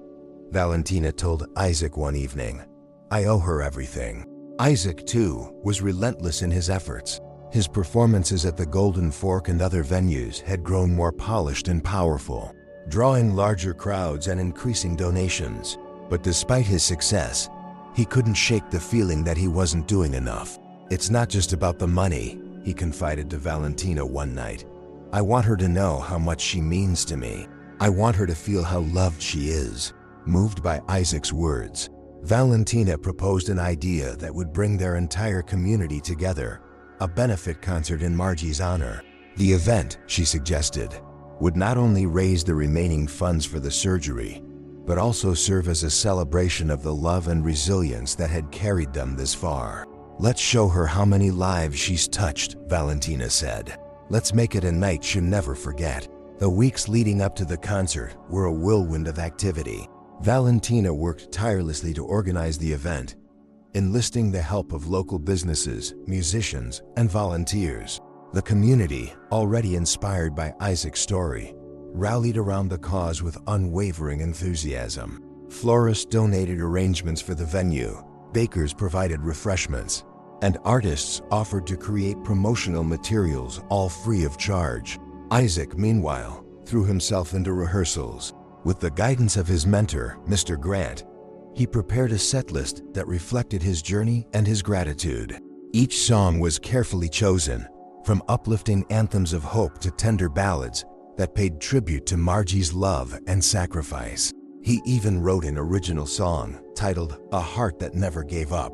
[SPEAKER 1] Valentina told Isaac one evening. "I owe her everything." Isaac, too, was relentless in his efforts. His performances at the Golden Fork and other venues had grown more polished and powerful, drawing larger crowds and increasing donations. But despite his success, he couldn't shake the feeling that he wasn't doing enough. "It's not just about the money," he confided to Valentina one night. "I want her to know how much she means to me. I want her to feel how loved she is." Moved by Isaac's words, Valentina proposed an idea that would bring their entire community together: a benefit concert in Margie's honor. The event, she suggested, would not only raise the remaining funds for the surgery, but also serve as a celebration of the love and resilience that had carried them this far. "Let's show her how many lives she's touched," Valentina said. "Let's make it a night she'll never forget." The weeks leading up to the concert were a whirlwind of activity. Valentina worked tirelessly to organize the event, enlisting the help of local businesses, musicians, and volunteers. The community, already inspired by Isaac's story, rallied around the cause with unwavering enthusiasm. Florists donated arrangements for the venue, bakers provided refreshments, and artists offered to create promotional materials, all free of charge. Isaac, meanwhile, threw himself into rehearsals. With the guidance of his mentor, Mr. Grant, He prepared a setlist that reflected his journey and his gratitude. Each song was carefully chosen, from uplifting anthems of hope to tender ballads that paid tribute to Margie's love and sacrifice. He even wrote an original song titled "A Heart That Never Gave Up,"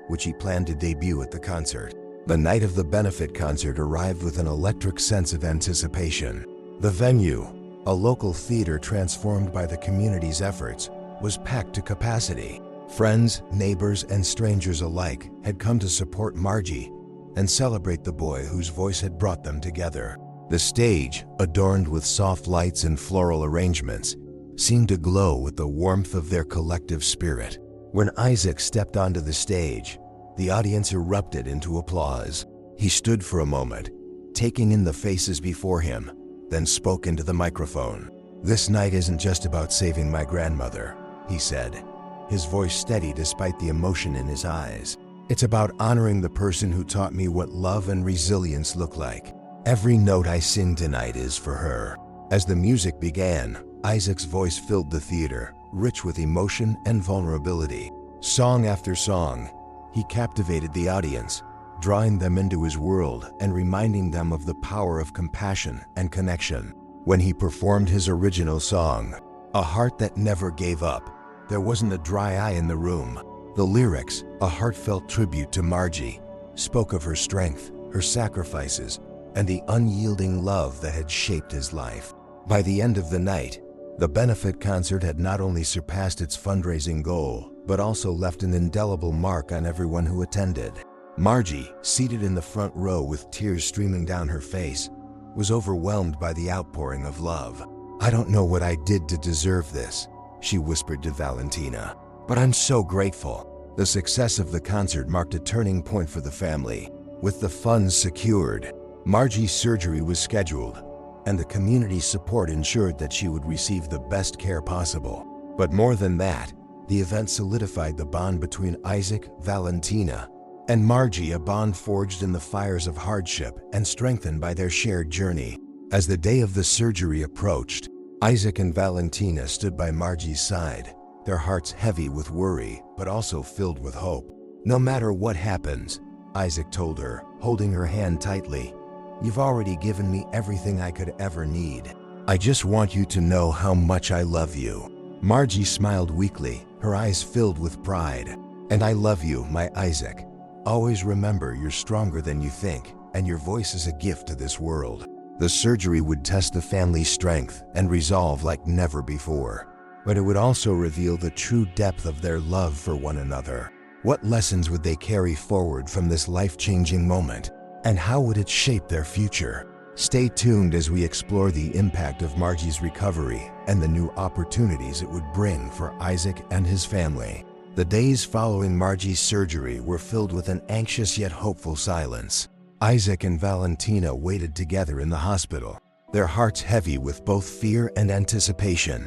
[SPEAKER 1] which he planned to debut at the concert. The night of the benefit concert arrived with an electric sense of anticipation. The venue, a local theater transformed by the community's efforts, was packed to capacity. Friends, neighbors, and strangers alike had come to support Margie and celebrate the boy whose voice had brought them together. The stage, adorned with soft lights and floral arrangements, seemed to glow with the warmth of their collective spirit. When Isaac stepped onto the stage, the audience erupted into applause. He stood for a moment, taking in the faces before him, then spoke into the microphone. "This night isn't just about saving my grandmother," he said, his voice steady despite the emotion in his eyes. "It's about honoring the person who taught me what love and resilience look like. Every note I sing tonight is for her." As the music began, Isaac's voice filled the theater, rich with emotion and vulnerability. Song after song, he captivated the audience, drawing them into his world and reminding them of the power of compassion and connection. When he performed his original song, "A Heart That Never Gave Up," there wasn't a dry eye in the room. The lyrics, a heartfelt tribute to Margie, spoke of her strength, her sacrifices, and the unyielding love that had shaped his life. By the end of the night, the benefit concert had not only surpassed its fundraising goal, but also left an indelible mark on everyone who attended. Margie, seated in the front row with tears streaming down her face, was overwhelmed by the outpouring of love. "I don't know what I did to deserve this," she whispered to Valentina, "but I'm so grateful." The success of the concert marked a turning point for the family. With the funds secured, Margie's surgery was scheduled, and the community's support ensured that she would receive the best care possible. But more than that, the event solidified the bond between Isaac, Valentina, and Margie, a bond forged in the fires of hardship and strengthened by their shared journey. As the day of the surgery approached, Isaac and Valentina stood by Margie's side, their hearts heavy with worry, but also filled with hope. "No matter what happens," Isaac told her, holding her hand tightly, "you've already given me everything I could ever need. I just want you to know how much I love you." Margie smiled weakly, her eyes filled with pride. "And I love you, my Isaac. Always remember you're stronger than you think, and your voice is a gift to this world." The surgery would test the family's strength and resolve like never before, but it would also reveal the true depth of their love for one another. What lessons would they carry forward from this life-changing moment, and how would it shape their future? Stay tuned as we explore the impact of Margie's recovery and the new opportunities it would bring for Isaac and his family. The days following Margie's surgery were filled with an anxious yet hopeful silence. Isaac and Valentina waited together in the hospital, their hearts heavy with both fear and anticipation.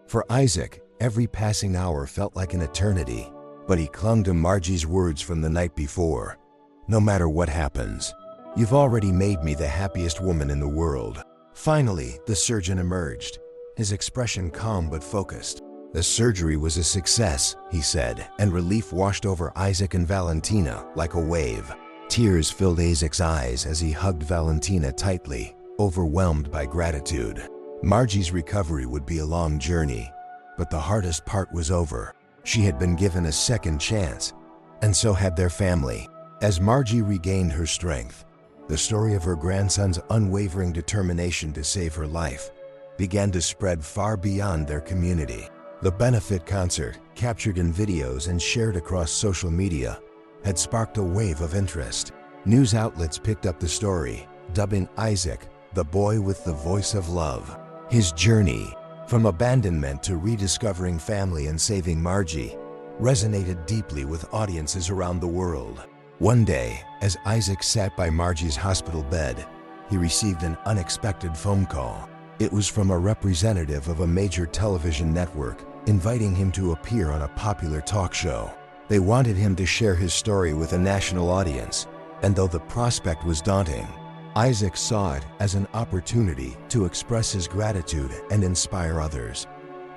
[SPEAKER 1] For Isaac, every passing hour felt like an eternity, but he clung to Margie's words from the night before. "No matter what happens, you've already made me the happiest woman in the world." Finally, the surgeon emerged, his expression calm but focused. "The surgery was a success," he said, and relief washed over Isaac and Valentina like a wave. Tears filled Isaac's eyes as he hugged Valentina tightly, overwhelmed by gratitude. Margie's recovery would be a long journey, but the hardest part was over. She had been given a second chance, and so had their family. As Margie regained her strength, the story of her grandson's unwavering determination to save her life began to spread far beyond their community. The benefit concert, captured in videos and shared across social media, had sparked a wave of interest. News outlets picked up the story, dubbing Isaac the boy with the voice of love. His journey, from abandonment to rediscovering family and saving Margie, resonated deeply with audiences around the world. One day, as Isaac sat by Margie's hospital bed, he received an unexpected phone call. It was from a representative of a major television network, inviting him to appear on a popular talk show. They wanted him to share his story with a national audience, and though the prospect was daunting, Isaac saw it as an opportunity to express his gratitude and inspire others.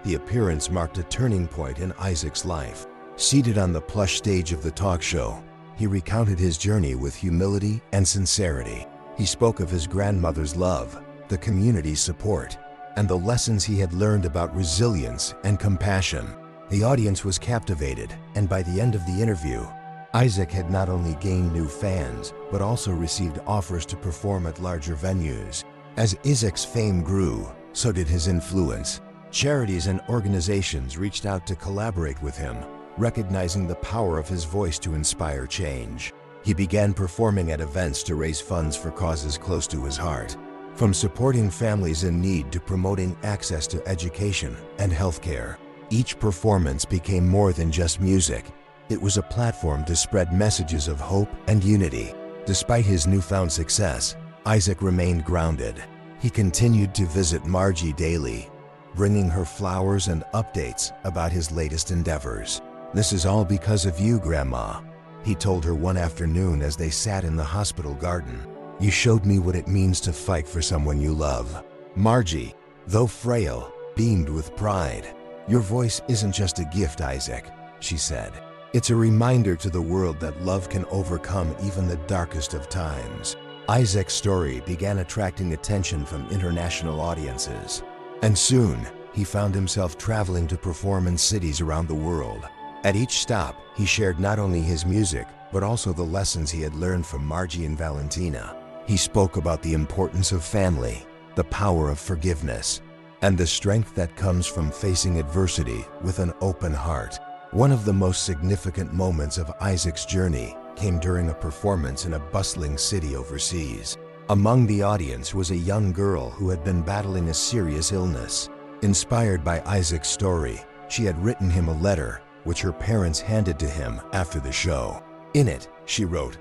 [SPEAKER 1] The appearance marked a turning point in Isaac's life. Seated on the plush stage of the talk show, he recounted his journey with humility and sincerity. He spoke of his grandmother's love, the community's support, and the lessons he had learned about resilience and compassion. The audience was captivated, and by the end of the interview, Isaac had not only gained new fans, but also received offers to perform at larger venues. As Isaac's fame grew, so did his influence. Charities and organizations reached out to collaborate with him, recognizing the power of his voice to inspire change. He began performing at events to raise funds for causes close to his heart, from supporting families in need to promoting access to education and healthcare. Each performance became more than just music. It was a platform to spread messages of hope and unity. Despite his newfound success, Isaac remained grounded. He continued to visit Margie daily, bringing her flowers and updates about his latest endeavors. "This is all because of you, Grandma," he told her one afternoon as they sat in the hospital garden. "You showed me what it means to fight for someone you love." Margie, though frail, beamed with pride. "Your voice isn't just a gift, Isaac," she said. "It's a reminder to the world that love can overcome even the darkest of times." Isaac's story began attracting attention from international audiences, and soon he found himself traveling to perform in cities around the world. At each stop, he shared not only his music, but also the lessons he had learned from Margie and Valentina. He spoke about the importance of family, the power of forgiveness, and the strength that comes from facing adversity with an open heart. One of the most significant moments of Isaac's journey came during a performance in a bustling city overseas. Among the audience was a young girl who had been battling a serious illness. Inspired by Isaac's story, she had written him a letter, which her parents handed to him after the show. In it, she wrote,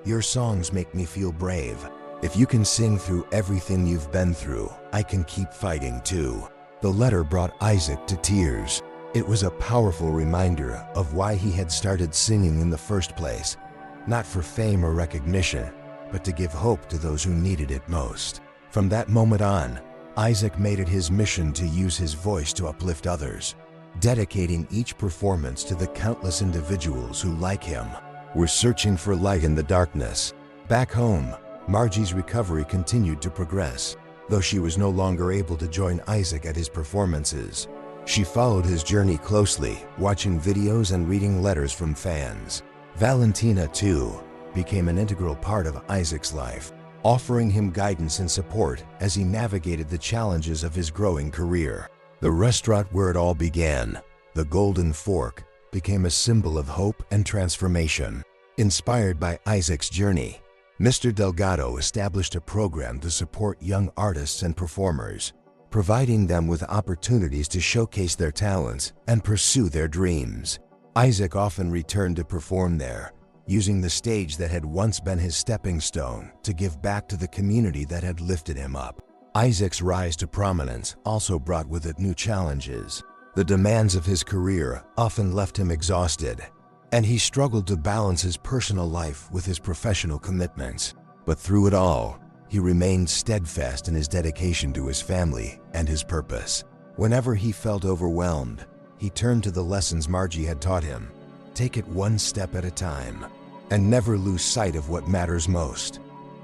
[SPEAKER 1] "Your songs make me feel brave. If you can sing through everything you've been through, I can keep fighting too." The letter brought Isaac to tears. It was a powerful reminder of why he had started singing in the first place, not for fame or recognition, but to give hope to those who needed it most. From that moment on, Isaac made it his mission to use his voice to uplift others, dedicating each performance to the countless individuals who, like him, were searching for light in the darkness. Back home, Margie's recovery continued to progress. Though she was no longer able to join Isaac at his performances, she followed his journey closely, watching videos and reading letters from fans. Valentina, too, became an integral part of Isaac's life, offering him guidance and support as he navigated the challenges of his growing career. The restaurant where it all began, the Golden Fork, became a symbol of hope and transformation. Inspired by Isaac's journey, Mr. Delgado established a program to support young artists and performers, providing them with opportunities to showcase their talents and pursue their dreams. Isaac often returned to perform there, using the stage that had once been his stepping stone to give back to the community that had lifted him up. Isaac's rise to prominence also brought with it new challenges. The demands of his career often left him exhausted, and he struggled to balance his personal life with his professional commitments. But through it all, he remained steadfast in his dedication to his family and his purpose. Whenever he felt overwhelmed, he turned to the lessons Margie had taught him. Take it one step at a time, and never lose sight of what matters most.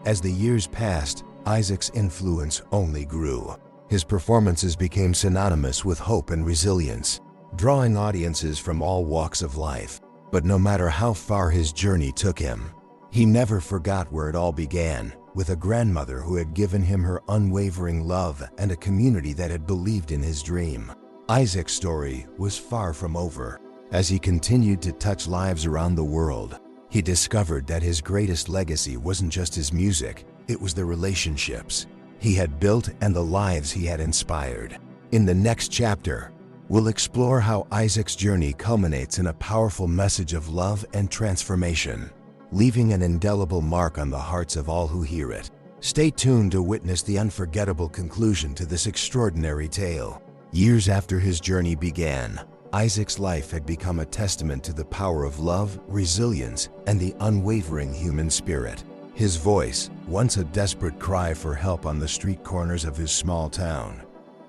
[SPEAKER 1] As the years passed, Isaac's influence only grew. His performances became synonymous with hope and resilience, drawing audiences from all walks of life. But no matter how far his journey took him, he never forgot where it all began, with a grandmother who had given him her unwavering love and a community that had believed in his dream. Isaac's story was far from over. As he continued to touch lives around the world, he discovered that his greatest legacy wasn't just his music, it was the relationships he had built and the lives he had inspired. In the next chapter, we'll explore how Isaac's journey culminates in a powerful message of love and transformation, leaving an indelible mark on the hearts of all who hear it. Stay tuned to witness the unforgettable conclusion to this extraordinary tale. Years after his journey began, Isaac's life had become a testament to the power of love, resilience, and the unwavering human spirit. His voice, once a desperate cry for help on the street corners of his small town,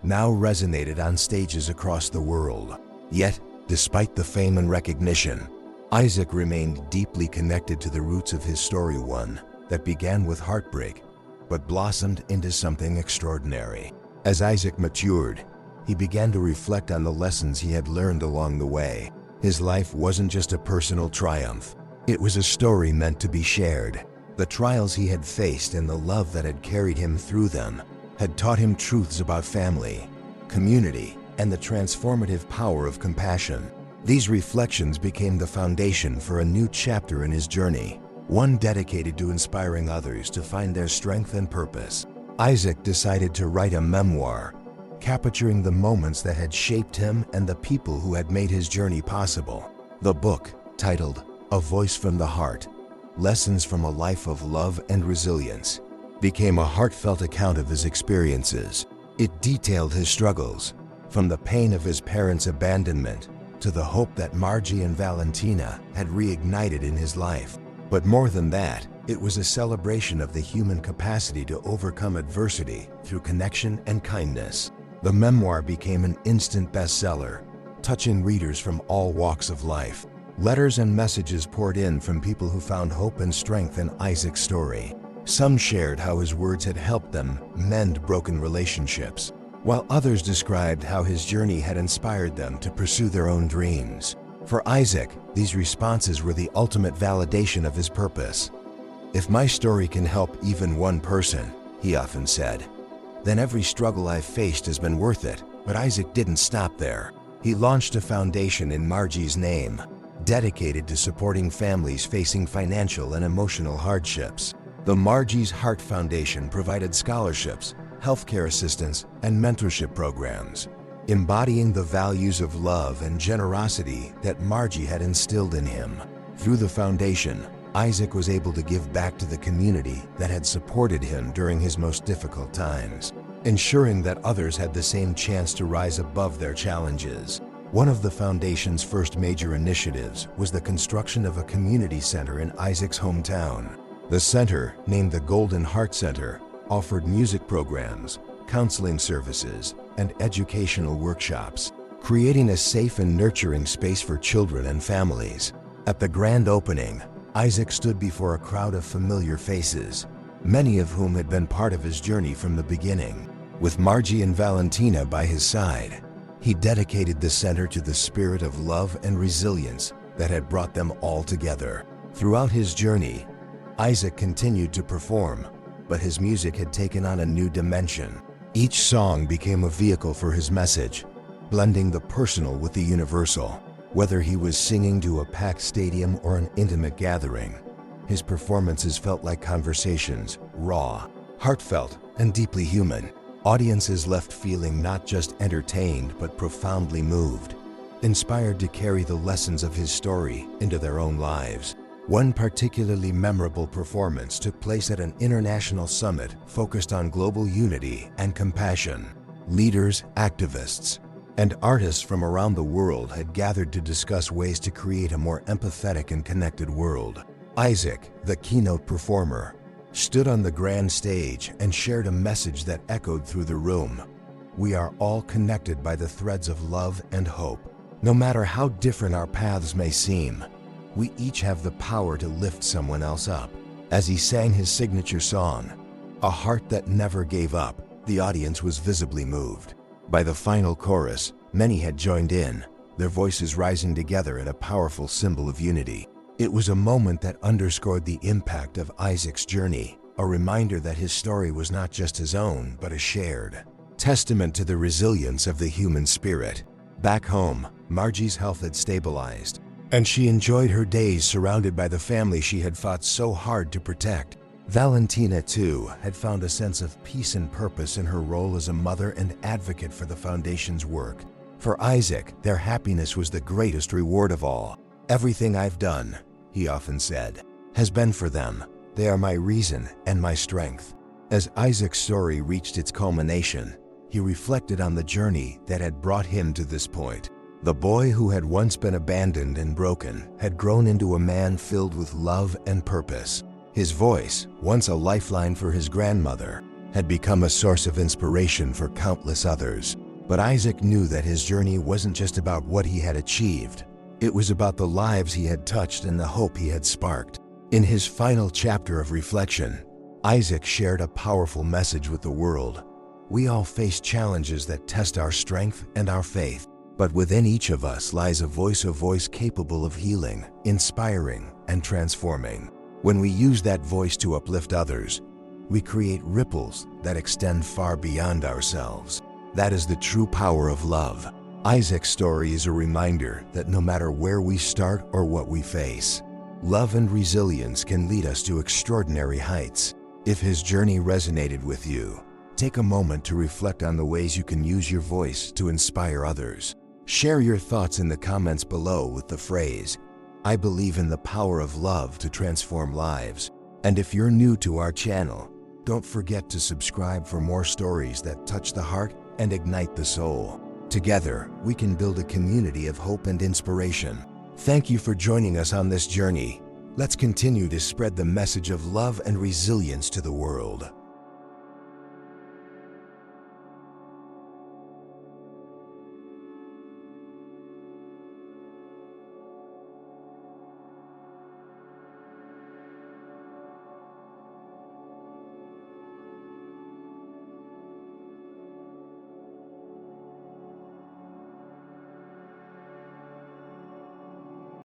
[SPEAKER 1] now resonated on stages across the world. Yet, despite the fame and recognition, Isaac remained deeply connected to the roots of his story, one that began with heartbreak, but blossomed into something extraordinary. As Isaac matured, he began to reflect on the lessons he had learned along the way. His life wasn't just a personal triumph. It was a story meant to be shared. The trials he had faced and the love that had carried him through them had taught him truths about family, community, and the transformative power of compassion. These reflections became the foundation for a new chapter in his journey, one dedicated to inspiring others to find their strength and purpose. Isaac decided to write a memoir, capturing the moments that had shaped him and the people who had made his journey possible. The book, titled A Voice from the Heart: Lessons from a Life of Love and Resilience, became a heartfelt account of his experiences. It detailed his struggles, from the pain of his parents' abandonment to the hope that Margie and Valentina had reignited in his life. But more than that, it was a celebration of the human capacity to overcome adversity through connection and kindness. The memoir became an instant bestseller, touching readers from all walks of life. Letters and messages poured in from people who found hope and strength in Isaac's story. Some shared how his words had helped them mend broken relationships, while others described how his journey had inspired them to pursue their own dreams. For Isaac, these responses were the ultimate validation of his purpose. "If my story can help even one person," he often said, "then every struggle I've faced has been worth it." But Isaac didn't stop there. He launched a foundation in Margie's name, dedicated to supporting families facing financial and emotional hardships. The Margie's Heart Foundation provided scholarships, healthcare assistance, and mentorship programs, embodying the values of love and generosity that Margie had instilled in him. Through the foundation, Isaac was able to give back to the community that had supported him during his most difficult times, ensuring that others had the same chance to rise above their challenges. One of the foundation's first major initiatives was the construction of a community center in Isaac's hometown. The center, named the Golden Heart Center, offered music programs, counseling services, and educational workshops, creating a safe and nurturing space for children and families. At the grand opening, Isaac stood before a crowd of familiar faces, many of whom had been part of his journey from the beginning. With Margie and Valentina by his side, he dedicated the center to the spirit of love and resilience that had brought them all together. Throughout his journey, Isaac continued to perform, but his music had taken on a new dimension. Each song became a vehicle for his message, blending the personal with the universal. Whether he was singing to a packed stadium or an intimate gathering, his performances felt like conversations, raw, heartfelt, and deeply human. Audiences left feeling not just entertained but profoundly moved, inspired to carry the lessons of his story into their own lives. One particularly memorable performance took place at an international summit focused on global unity and compassion. Leaders, activists, and artists from around the world had gathered to discuss ways to create a more empathetic and connected world. Isaac, the keynote performer, stood on the grand stage and shared a message that echoed through the room. "We are all connected by the threads of love and hope. No matter how different our paths may seem, we each have the power to lift someone else up." As he sang his signature song, "A Heart That Never Gave Up," the audience was visibly moved. By the final chorus, many had joined in, their voices rising together in a powerful symbol of unity. It was a moment that underscored the impact of Isaac's journey, a reminder that his story was not just his own, but a shared testament to the resilience of the human spirit. Back home, Margie's health had stabilized, and she enjoyed her days surrounded by the family she had fought so hard to protect. Valentina, too, had found a sense of peace and purpose in her role as a mother and advocate for the foundation's work. For Isaac, their happiness was the greatest reward of all. "Everything I've done," he often said, "has been for them. They are my reason and my strength." As Isaac's story reached its culmination, he reflected on the journey that had brought him to this point. The boy who had once been abandoned and broken had grown into a man filled with love and purpose. His voice, once a lifeline for his grandmother, had become a source of inspiration for countless others. But Isaac knew that his journey wasn't just about what he had achieved. It was about the lives he had touched and the hope he had sparked. In his final chapter of reflection, Isaac shared a powerful message with the world. We all face challenges that test our strength and our faith, but within each of us lies a voice capable of healing, inspiring, and transforming. When we use that voice to uplift others, we create ripples that extend far beyond ourselves. That is the true power of love. Isaac's story is a reminder that no matter where we start or what we face, love and resilience can lead us to extraordinary heights. If his journey resonated with you, take a moment to reflect on the ways you can use your voice to inspire others. Share your thoughts in the comments below with the phrase, "I believe in the power of love to transform lives." And if you're new to our channel, don't forget to subscribe for more stories that touch the heart and ignite the soul. Together, we can build a community of hope and inspiration. Thank you for joining us on this journey. Let's continue to spread the message of love and resilience to the world.